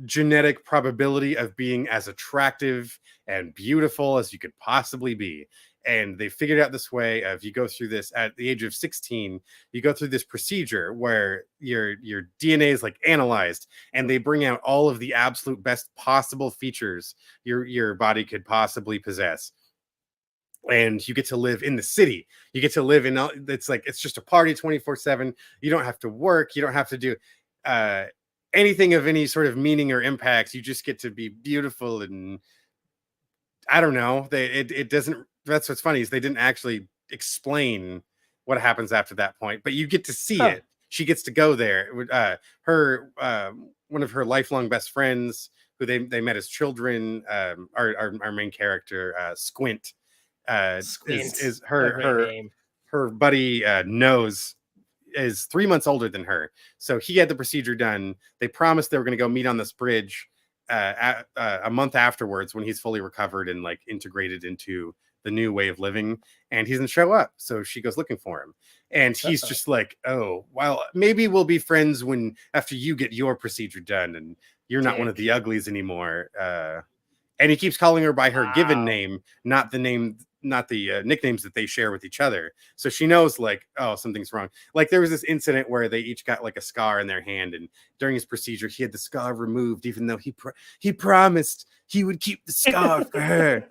genetic probability of being as attractive and beautiful as you could possibly be. And they figured out this way of you go through this at the age of 16, you go through this procedure where your DNA is like analyzed and they bring out all of the absolute best possible features your body could possibly possess. And you get to live in the city. You get to live in, it's just a party 24/7. You don't have to work. You don't have to do anything of any sort of meaning or impact. You just get to be beautiful. And I don't know. It doesn't, that's what's funny is they didn't actually explain what happens after that point, but you get to see it. She gets to go there. One of her lifelong best friends who they met as children, our main character, Squint, is her buddy Nose is 3 months older than her. So he had the procedure done. They promised they were going to go meet on this bridge a month afterwards when he's fully recovered and like integrated into the new way of living, and he doesn't show up. So she goes looking for him, and he's just like, oh, well, maybe we'll be friends after you get your procedure done and you're not one of the uglies anymore. And he keeps calling her by her given name, not the nicknames that they share with each other. So she knows like, oh, something's wrong. Like there was this incident where they each got like a scar in their hand, and during his procedure, he had the scar removed, even though he promised he would keep the scar for her.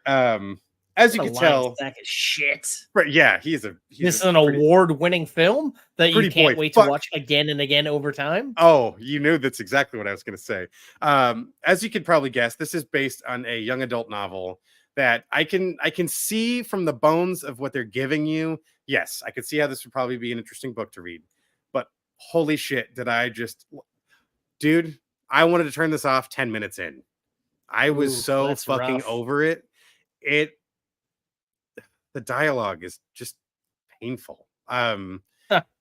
As you What a can lying tell, sack of shit. but yeah, he's This is a an award-winning film that you pretty can't boy. wait to watch again and again over time. Oh, you knew that's exactly what I was going to say. As you could probably guess, this is based on a young adult novel that I can see from the bones of what they're giving you. Yes, I could see how this would probably be an interesting book to read. But holy shit, did I just, dude, I wanted to turn this off 10 minutes in. I was Ooh, so that's fucking rough. over it. The dialogue is just painful.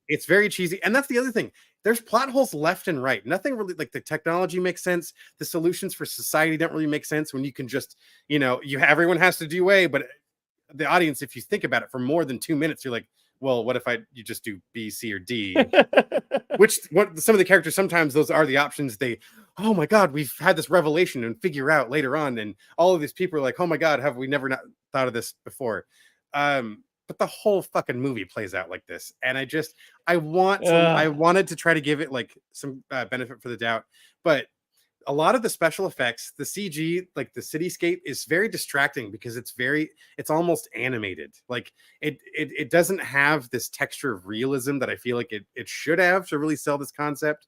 It's very cheesy, and that's the other thing. There's plot holes left and right. Nothing really, like, the technology makes sense. The solutions for society don't really make sense when you can just, everyone has to do A, but the audience, if you think about it for more than 2 minutes, you're like, well, what if you just do B, C, or D? Which what some of the characters, sometimes those are the options. Oh my god, we've had this revelation and figure out later on, and all of these people are like, oh my god, have we never not thought of this before? But the whole fucking movie plays out like this, and I wanted to try to give it like some benefit for the doubt, but a lot of the special effects, the CG, like the cityscape, is very distracting because it's almost animated. Like it doesn't have this texture of realism that I feel like it should have to really sell this concept.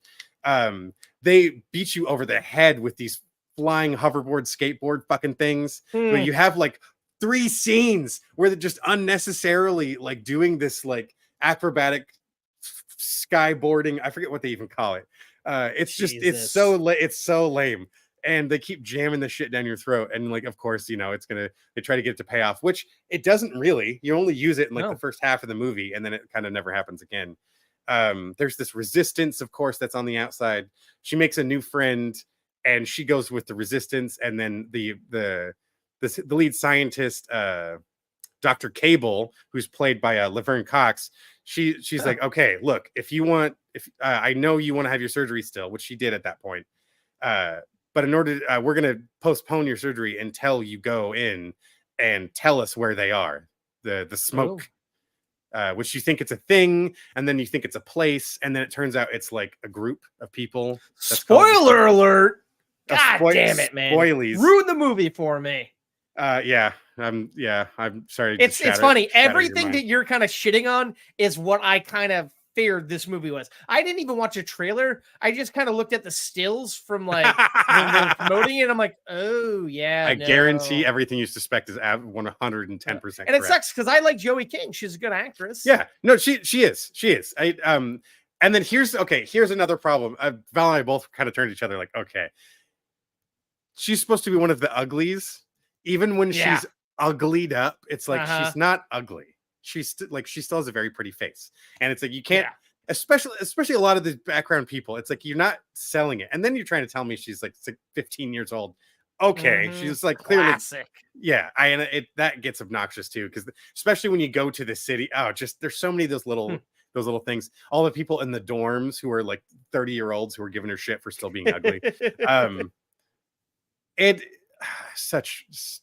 They beat you over the head with these flying hoverboard, skateboard fucking things. Where you have like 3 scenes where they're just unnecessarily like doing this like acrobatic skyboarding. I forget what they even call it. It's just Jesus. it's so lame, and they keep jamming the shit down your throat, and like, of course, they try to get it to pay off, which it doesn't really. You only use it in like the first half of the movie, and then it kind of never happens again. There's this resistance, of course, that's on the outside. She makes a new friend, and she goes with the resistance, and then the lead scientist, Dr. Cable, who's played by Laverne Cox, she's like, okay, look, if I know you want to have your surgery still, which she did at that point, but in order we're going to postpone your surgery until you go in and tell us where they are, the smoke. Which you think it's a thing, and then you think it's a place, and then it turns out it's like a group of people. Spoiler alert! God damn it, man! Spoilies. Ruin the movie for me. I'm sorry. It's funny. Everything that you're kind of shitting on is what I kind of feared this movie was. I didn't even watch a trailer. I just kind of looked at the stills from like when they were promoting it. I'm like, oh yeah. I guarantee everything you suspect is 110%. And it sucks because I like Joey King. She's a good actress. Yeah, no, she is. And then here's another problem. Val and I both kind of turned to each other like, okay, she's supposed to be one of the uglies. Even when she's uglied up, it's like she's not ugly. She still has a very pretty face, and it's like you can't, especially a lot of the background people. It's like you're not selling it, and then you're trying to tell me she's like 15 years old. Okay, she's like classic. Clearly, that gets obnoxious too, because especially when you go to the city, there's so many of those little things. All the people in the dorms who are like 30-year-olds who are giving her shit for still being ugly.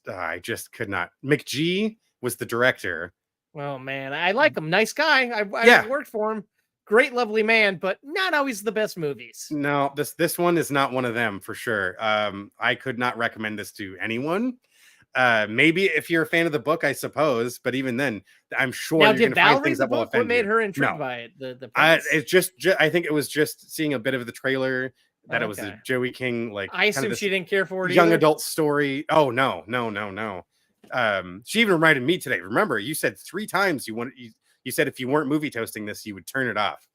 I just could not. McGee was the director. Oh man, I like him. Nice guy. I worked for him. Great, lovely man, but not always the best movies. No, this one is not one of them for sure. I could not recommend this to anyone. Maybe if you're a fan of the book, I suppose, but even then, I'm sure you're going to find things that will offend you. What made her intrigued by it? It's just I think it was just seeing a bit of the trailer. That it was a Joey King, like, I assume she didn't care for it young either. adult story. Oh no. She even reminded me today. Remember, you said 3 times you said if you weren't movie toasting this, you would turn it off.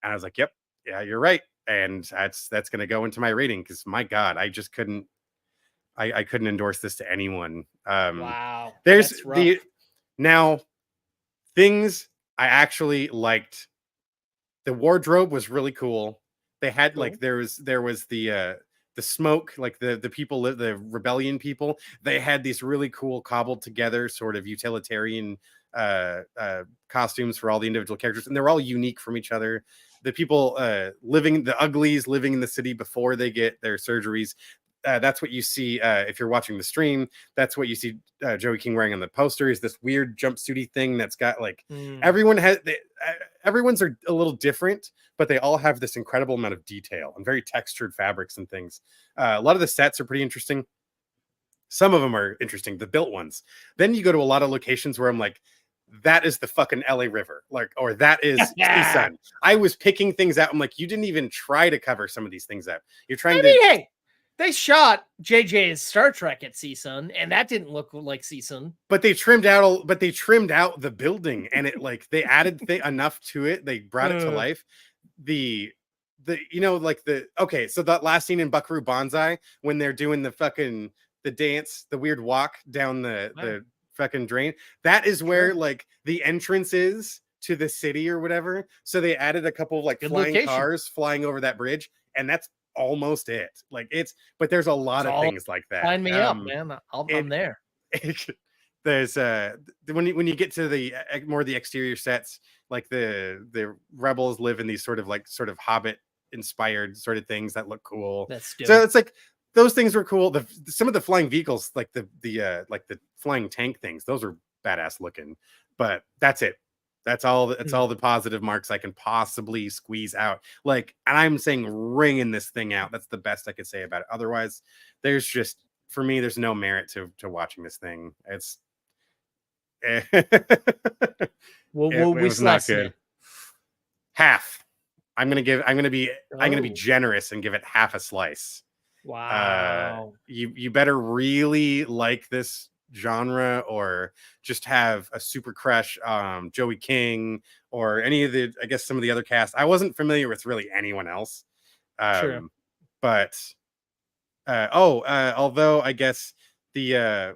And I was like, yep, yeah, you're right. And that's gonna go into my rating because my God, I just couldn't I couldn't endorse this to anyone. Wow. There's now things I actually liked. The wardrobe was really cool. They had like there was the smoke, like the people, the rebellion people. They had these really cool cobbled together sort of utilitarian costumes for all the individual characters, and they're all unique from each other. The people the uglies living in the city before they get their surgeries. That's what you see if you're watching the stream. That's what you see Joey King wearing on the poster, is this weird jumpsuity thing that's got like everyone's are a little different, but they all have this incredible amount of detail and very textured fabrics and things. A lot of the sets are pretty interesting. Some of them are interesting, the built ones. Then you go to a lot of locations where I'm like, that is the fucking LA River, like, or that is Sun. I was picking things out. I'm like, you didn't even try to cover some of these things out. You're trying to. Hey, they shot JJ's Star Trek at CSUN, and that didn't look like CSUN. But they trimmed out. But they trimmed out the building, and it like they added enough to it. They brought it to life. The like okay. So that last scene in Buckaroo Banzai when they're doing the dance, the weird walk down the fucking drain, that is where like the entrance is to the city or whatever. So they added a couple of like flying cars flying over that bridge, and that's almost it. Like but there's a lot of things like that. Sign me up, man. I'm there. There's when you get to the more the exterior sets, like the rebels live in these sort of Hobbit inspired sort of things that look cool. So it's like those things were cool. Some of the flying vehicles, like the flying tank things, those are badass looking. But that's it. That's all the positive marks I can possibly squeeze out. Like, and I'm saying ringing this thing out. That's the best I could say about it. Otherwise, there's just, for me, there's no merit to watching this thing. It's we not good. Half. I'm gonna be generous and give it half a slice. Wow. You better really like this genre or just have a super crush Joey King or any of I guess some of the other cast. I wasn't familiar with really anyone else. But although I guess the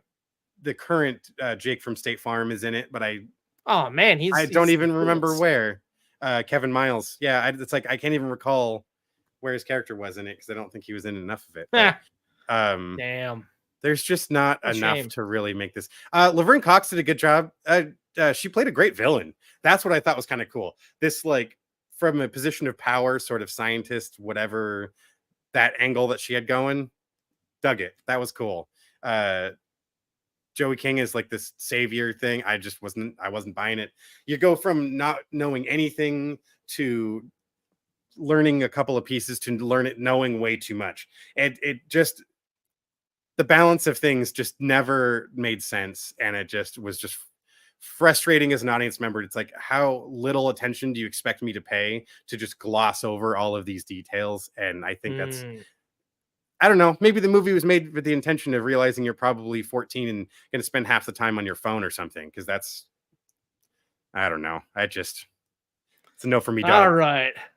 current Jake from State Farm is in it, but I don't even remember where. Kevin Miles. Yeah, it's like I can't even recall where his character was in it because I don't think he was in enough of it. But, damn. There's just not enough to really make this. Laverne Cox did a good job. She played a great villain. That's what I thought was kind of cool. This like from a position of power, sort of scientist, whatever that angle that she had going. Dug it. That was cool. Joey King is like this savior thing. I wasn't buying it. You go from not knowing anything to learning a couple of pieces to knowing way too much. It just, the balance of things just never made sense. And it just was just frustrating as an audience member. It's like, how little attention do you expect me to pay to just gloss over all of these details? And I think that's, I don't know, maybe the movie was made with the intention of realizing you're probably 14 and going to spend half the time on your phone or something. Cause that's, I don't know. It's a no for me, dog.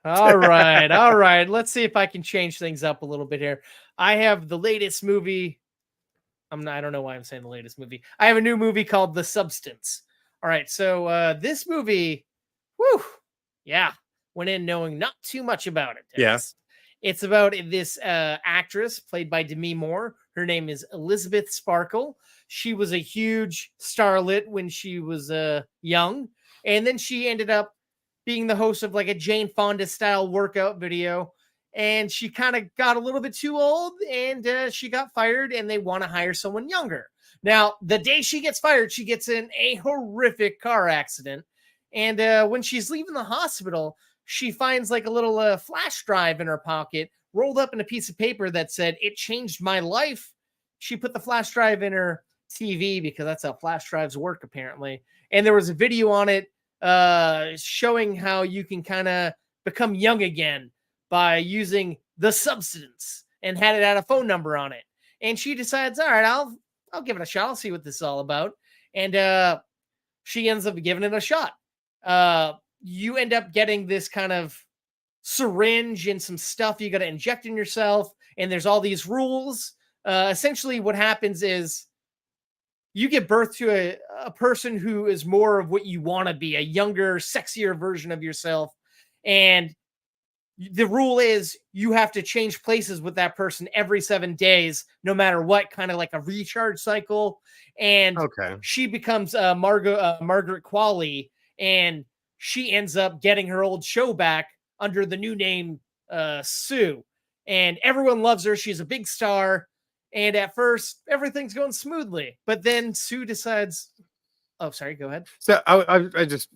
All right. Let's see if I can change things up a little bit here. I have the latest movie. I don't know why I'm saying the latest movie. I have a new movie called The Substance. All right. So this movie, went in knowing not too much about it. Yes. It's about this actress played by Demi Moore. Her name is Elizabeth Sparkle. She was a huge starlet when she was young. And then she ended up being the host of like a Jane Fonda style workout video. And she kind of got a little bit too old and she got fired and they want to hire someone younger. Now, the day she gets fired, she gets in a horrific car accident. And when she's leaving the hospital, she finds like a little flash drive in her pocket rolled up in a piece of paper that said, "It changed my life." She put the flash drive in her TV because that's how flash drives work, apparently. And there was a video on it showing how you can kind of become young again by using the substance, and had it had a phone number on it. And she decides, all right, I'll give it a shot. I'll see what this is all about. And she ends up giving it a shot. You end up getting this kind of syringe and some stuff you got to inject in yourself. And there's all these rules. Essentially what happens is you give birth to a person who is more of what you want to be, a younger, sexier version of yourself. And the rule is you have to change places with that person every 7 days, no matter what, kind of like a recharge cycle. And she becomes Margaret Qualley, and she ends up getting her old show back under the new name Sue. And everyone loves her. She's a big star. And at first, everything's going smoothly. But then Sue decides... Oh, sorry. Go ahead. So I just...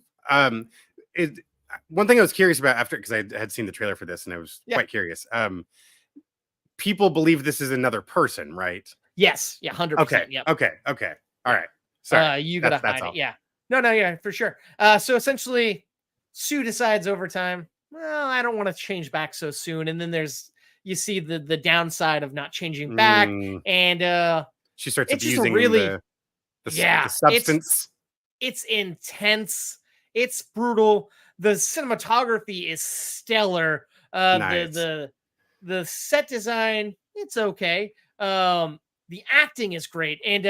one thing I was curious about after, because I had seen the trailer for this and I was quite curious. People believe this is another person, right? Yes, yeah, 100%. Okay. Yep. Okay. Okay. All right. Sorry. You gotta That's hide all. it. Yeah. No, yeah, for sure. So essentially, Sue decides over time, well, I don't want to change back so soon. And then you see the downside of not changing back, Mm, and she starts it's just a abusing really, the yeah, substance. it's intense, it's brutal. The cinematography is stellar. The Nice. the set design, it's okay. The acting is great, and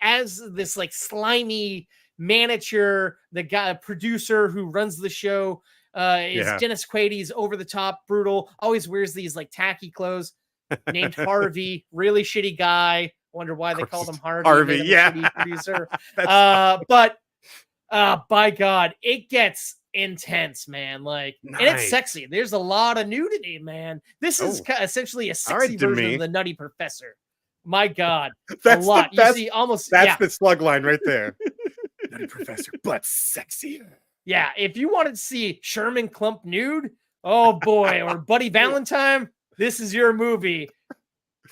as this like slimy manager, the guy producer who runs the show, is Yeah. Dennis Quaid's over the top, brutal. Always wears these like tacky clothes. Named Harvey, really shitty guy. Wonder why they called him Harvey. Harvey, Made him yeah. a shitty producer. That's But by God, it gets intense, man. Like, and it's nice. sexy. There's a lot of nudity, man. This is Oh. essentially a All right, sexy version Demi. of the Nutty Professor. My God, That's a lot. the best. You see almost, That's yeah, the slug line right there. Nutty Professor, but sexier. yeah. If you wanted to see Sherman Klump nude, oh boy, or Buddy Valentine, this is your movie.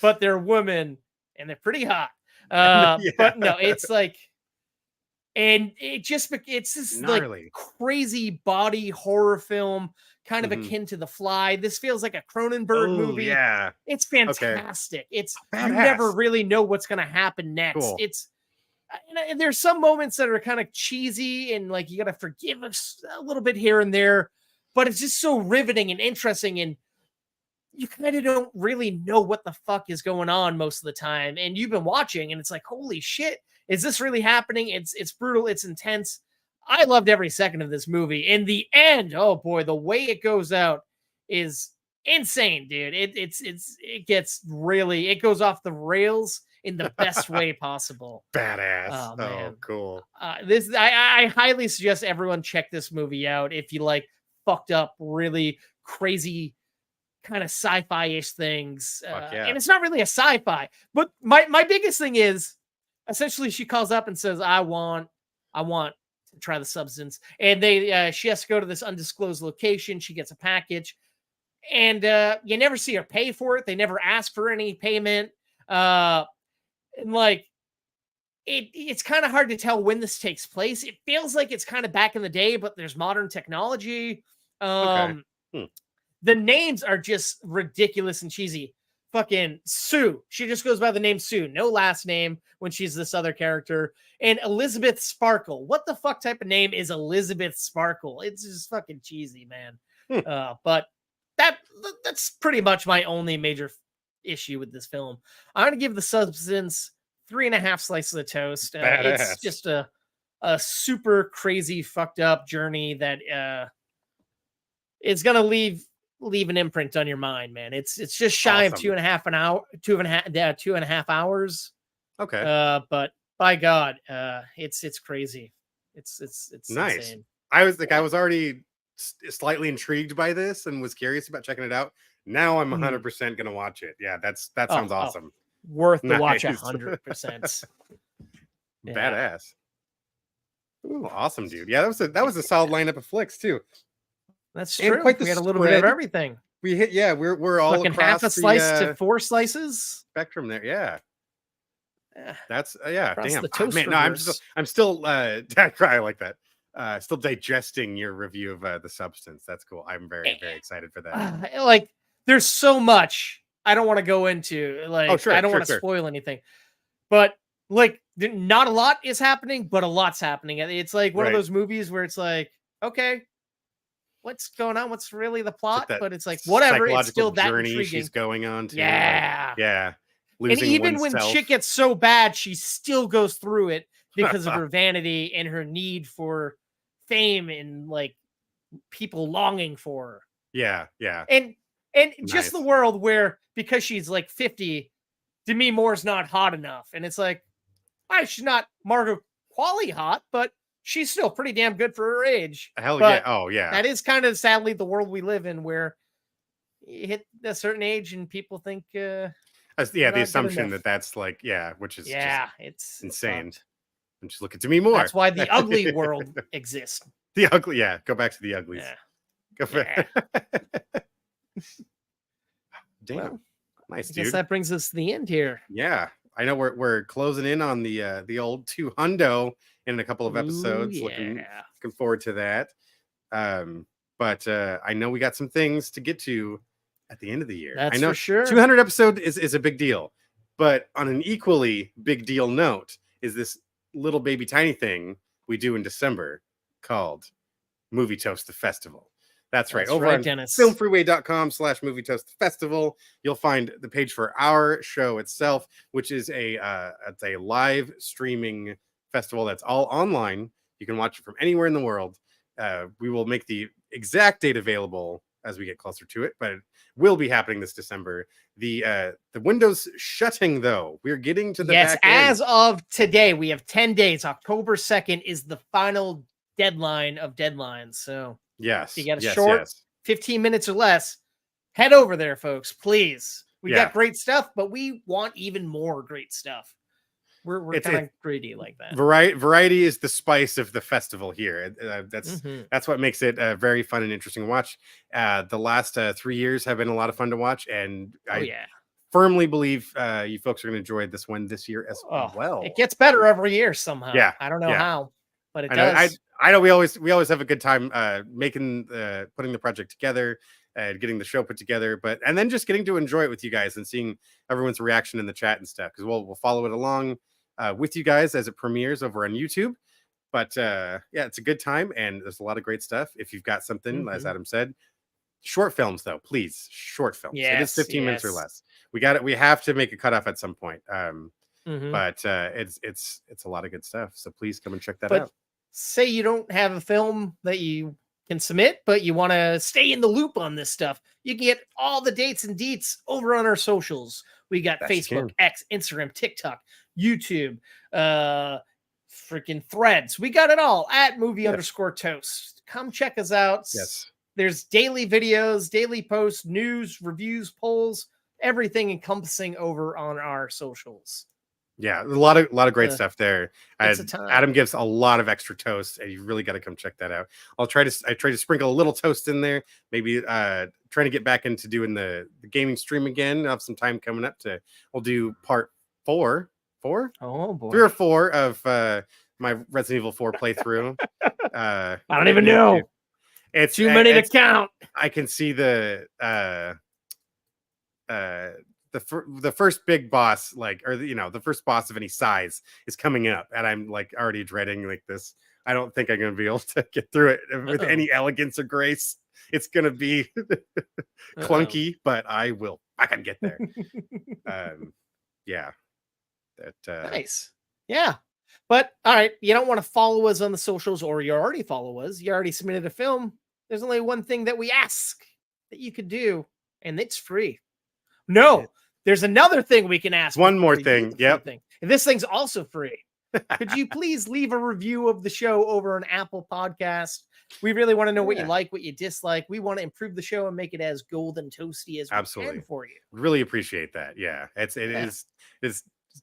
But they're women and they're pretty hot. Yeah. But no, it's like, and it's this like Gnarly. crazy body horror film, kind of Mhm. akin to The Fly. This feels like a Cronenberg Oh, movie. yeah. It's fantastic. It's you Badass. never really know what's going to happen next. Cool. It's and there's some moments that are kind of cheesy and like you got to forgive us a little bit here and there, but it's just so riveting and interesting, and you kind of don't really know what the fuck is going on most of the time. And you've been watching and it's like, holy shit, is this really happening? It's brutal, it's intense. I loved every second of this movie. In the end, oh boy, the way it goes out is insane, dude. It gets really, it goes off the rails in the best way possible. Badass. Oh, Oh, man. cool. I highly suggest everyone check this movie out if you like fucked up, really crazy kind of sci-fi-ish things. Fuck yeah. And it's not really a sci-fi, but my biggest thing is essentially she calls up and says, I want to try the substance. And she has to go to this undisclosed location. She gets a package and you never see her pay for it. They never ask for any payment. And like, it's kind of hard to tell when this takes place. It feels like it's kind of back in the day, but there's modern technology. Okay. The names are just ridiculous and cheesy. Fucking Sue. She just goes by the name Sue. No last name when she's this other character. And Elizabeth Sparkle. What the fuck type of name is Elizabeth Sparkle? It's just fucking cheesy, man. But that's pretty much my only major issue with this film. I'm going to give The Substance 3.5 slices of toast. It's just a super crazy, fucked up journey that is going to leave an imprint on your mind, man. It's just shy of 2.5 hours. Okay. But by God, it's crazy. It's nice. insane. I was already slightly intrigued by this and was curious about checking it out. Now I'm 100% gonna watch it. Yeah, that sounds awesome. Worth the watch Nice. 100%. Badass. Ooh, awesome, dude. Yeah, that was a solid lineup of flicks too. That's And true. quite the We had a little bit of spread. everything. We hit, yeah, we're all Fucking across half a slice the, to 4 slices. spectrum there. Yeah. Yeah. That's yeah, Across damn. the Ah, toast man, no, reverse. I'm still I like that. Still digesting your review of The Substance. That's cool. I'm very, very excited for that. Like, there's so much I don't want to go into. Like, I don't want to spoil anything. But like, not a lot is happening, but a lot's happening. It's like one of those movies where it's like, okay, what's going on? What's really the plot? But it's like, whatever. It's still that journey intriguing. she's going on to. Yeah. Like, yeah. And even when shit gets so bad, she still goes through it because of her vanity and her need for fame and like people longing for her. Yeah, yeah. And just the world where because she's like 50, Demi Moore's not hot enough. And it's like, she's not Margot Qualley hot, but she's still pretty damn good for her age. Hell but yeah. Oh yeah. That is kind of sadly the world we live in, where you hit a certain age and people think the assumption that's like, which is just it's insane. And just look at Demi Moore. That's why the ugly world exists. The ugly, go back to the uglies. Yeah. Go for it. Damn. Well, nice, I dude. guess that brings us to the end here. Yeah. I know we're closing in on the old 200 in a couple of episodes. Ooh, Looking yeah. forward to that. But I know we got some things to get to at the end of the year. That's I know for sure. 200 episode is a big deal, but on an equally big deal note is this little baby tiny thing we do in December called Movie Toast the Festival. That's right. Over on Dennis. filmfreeway.com/Movie Toast Festival, you'll find the page for our show itself, which is it's a live streaming festival that's all online. You can watch it from anywhere in the world. We will make the exact date available as we get closer to it, but it will be happening this December. The window's shutting, though. We're getting to the back end. As of today, we have 10 days. October 2nd is the final deadline of deadlines. So yes, if you got a short 15 minutes or less, head over there, folks, please. We got great stuff, but we want even more great stuff. We're kind of greedy like that. Variety is the spice of the festival here. That's what makes it very fun and interesting to watch. The last 3 years have been a lot of fun to watch, and I firmly believe you folks are going to enjoy this one this year as well. It gets better every year somehow. Yeah, I don't know how, but it does. I know we always have a good time putting the project together. Getting the show put together, and then just getting to enjoy it with you guys and seeing everyone's reaction in the chat and stuff, because we'll follow it along with you guys as it premieres over on YouTube. But it's a good time, and there's a lot of great stuff. If you've got something, as Adam said, short films though, please, short films. It is 15 minutes or less. We have to make a cutoff at some point. But it's a lot of good stuff. So please come and check that out. Say you don't have a film that you can submit, but you want to stay in the loop on this stuff, you can get all the dates and deets over on our socials. We got Facebook, X, Instagram, TikTok, YouTube, freaking Threads. We got it all at movie_toast. Come check us out. Yes. There's daily videos, daily posts, news, reviews, polls, everything encompassing over on our socials. Yeah, a lot of great stuff there. Adam gives a lot of extra toast, and you really got to come check that out. I try to sprinkle a little toast in there. Maybe trying to get back into doing the gaming stream again. I have some time coming up we'll do part 4. Oh boy. 3 or 4 of my Resident Evil 4 playthrough. I don't even know. It's too many to count. I can see the first big boss, the first boss of any size is coming up, and I'm already dreading this. I don't think I'm going to be able to get through it with any elegance or grace. It's going to be clunky, but I will. I can get there. Nice. Yeah. But all right, you don't want to follow us on the socials, or you already follow us. You already submitted a film. There's only one thing that we ask that you could do, and it's free. No. There's another thing we can ask. One more thing. Yep. And this thing's also free. Could you please leave a review of the show over on Apple Podcast? We really want to know what you like, what you dislike. We want to improve the show and make it as golden toasty as we can for you. Really appreciate that. Yeah. It is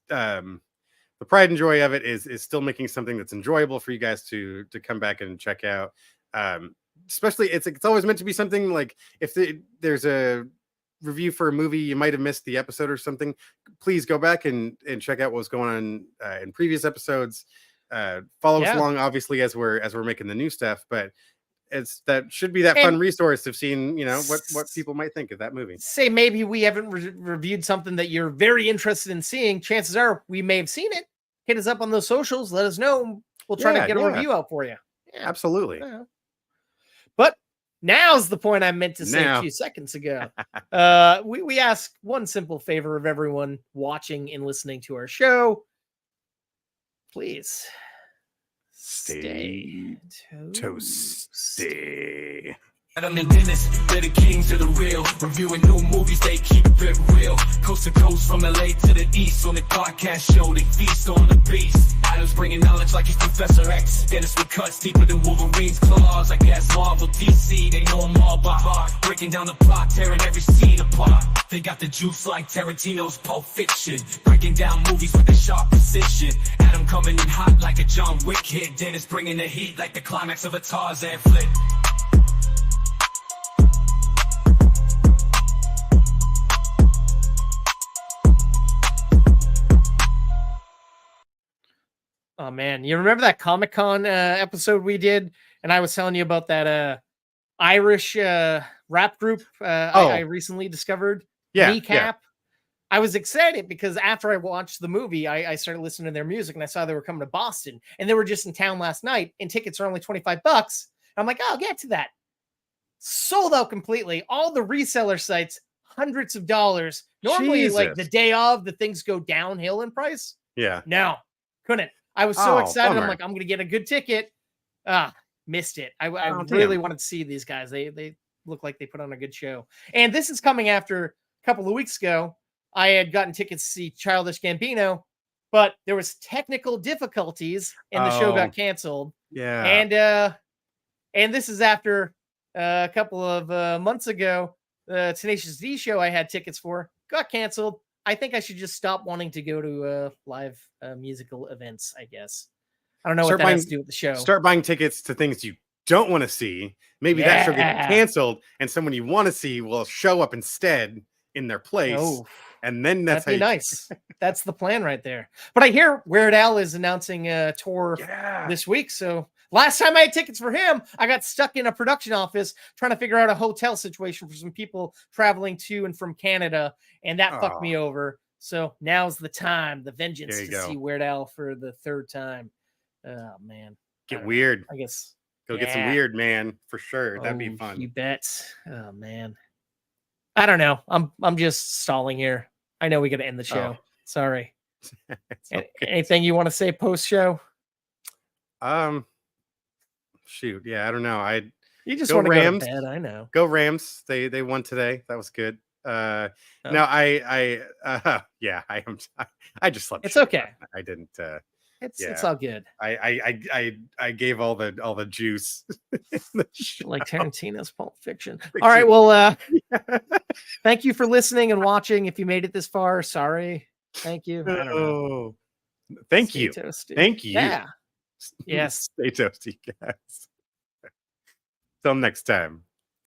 the pride and joy of it is still making something that's enjoyable for you guys to come back and check out. Especially it's always meant to be something like if there's a review for a movie you might have missed the episode or something, please go back and check out what's going on in previous episodes. Follow us along, obviously, as we're making the new stuff, but that should be that fun resource of seeing what people might think of that movie. Say maybe we haven't reviewed something that you're very interested in seeing. Chances are we may have seen it. Hit us up on those socials, let us know. We'll try to get a review out for you. Absolutely. But now's the point I meant to say a few seconds ago. We ask one simple favor of everyone watching and listening to our show. Please stay toasty. Adam and Dennis, they're the kings of the real. Reviewing new movies, they keep it real. Coast to coast, from LA to the east. On the podcast show, they feast on the beast. Adam's bringing knowledge like he's Professor X. Dennis with cuts deeper than Wolverine's claws. I guess Marvel, DC, they know them all by heart. Breaking down the plot, tearing every scene apart. They got the juice like Tarantino's Pulp Fiction. Breaking down movies with a sharp precision. Adam coming in hot like a John Wick hit. Dennis bringing the heat like the climax of a Tarzan flick. man, you remember that Comic-Con episode we did, and I was telling you about that Irish rap group I recently discovered, Kneecap. I was excited because after I watched the movie, I started listening to their music, and I saw they were coming to Boston, and they were just in town last night, and tickets are only $25. I'm like, I'll get to that. Sold out completely. All the reseller sites, hundreds of dollars. Normally, like the day of, the things go downhill in price. Yeah. No, couldn't. I was so excited. Bummer. I'm like, I'm going to get a good ticket. Missed it. I really wanted to see these guys. They look like they put on a good show. And this is coming after a couple of weeks ago. I had gotten tickets to see Childish Gambino, but there was technical difficulties and the show got canceled. Yeah. And this is after a couple of months ago, the Tenacious D show I had tickets for got canceled. I think I should just stop wanting to go to live musical events, I guess. I don't know what that has to do with the show. Start buying tickets to things you don't want to see. Maybe that show gets canceled and someone you want to see will show up instead in their place. And then that'd be nice. That's the plan right there. But I hear Weird Al is announcing a tour this week. So last time I had tickets for him, I got stuck in a production office trying to figure out a hotel situation for some people traveling to and from Canada. And that fucked me over. So now's the time, the vengeance to see Weird Al for the third time. Oh, man. Get weird. I guess. Go get some weird, man, for sure. That'd be fun. You bet. Oh, man. I don't know. I'm just stalling here. I know we got to end the show. Sorry. Anything you want to say post show? Shoot. Yeah, I don't know. You just want to go to bed. I know. Go Rams. They won today. That was good. No, I just slept. It's okay. I didn't. It's all good. I gave all the juice. Like Tarantino's Pulp Fiction. All right. Well, thank you for listening and watching. If you made it this far, sorry. Thank you. I don't know. Thank you. Toasty. Thank you. Yeah. Yes. Stay toasty, guys. Till next time.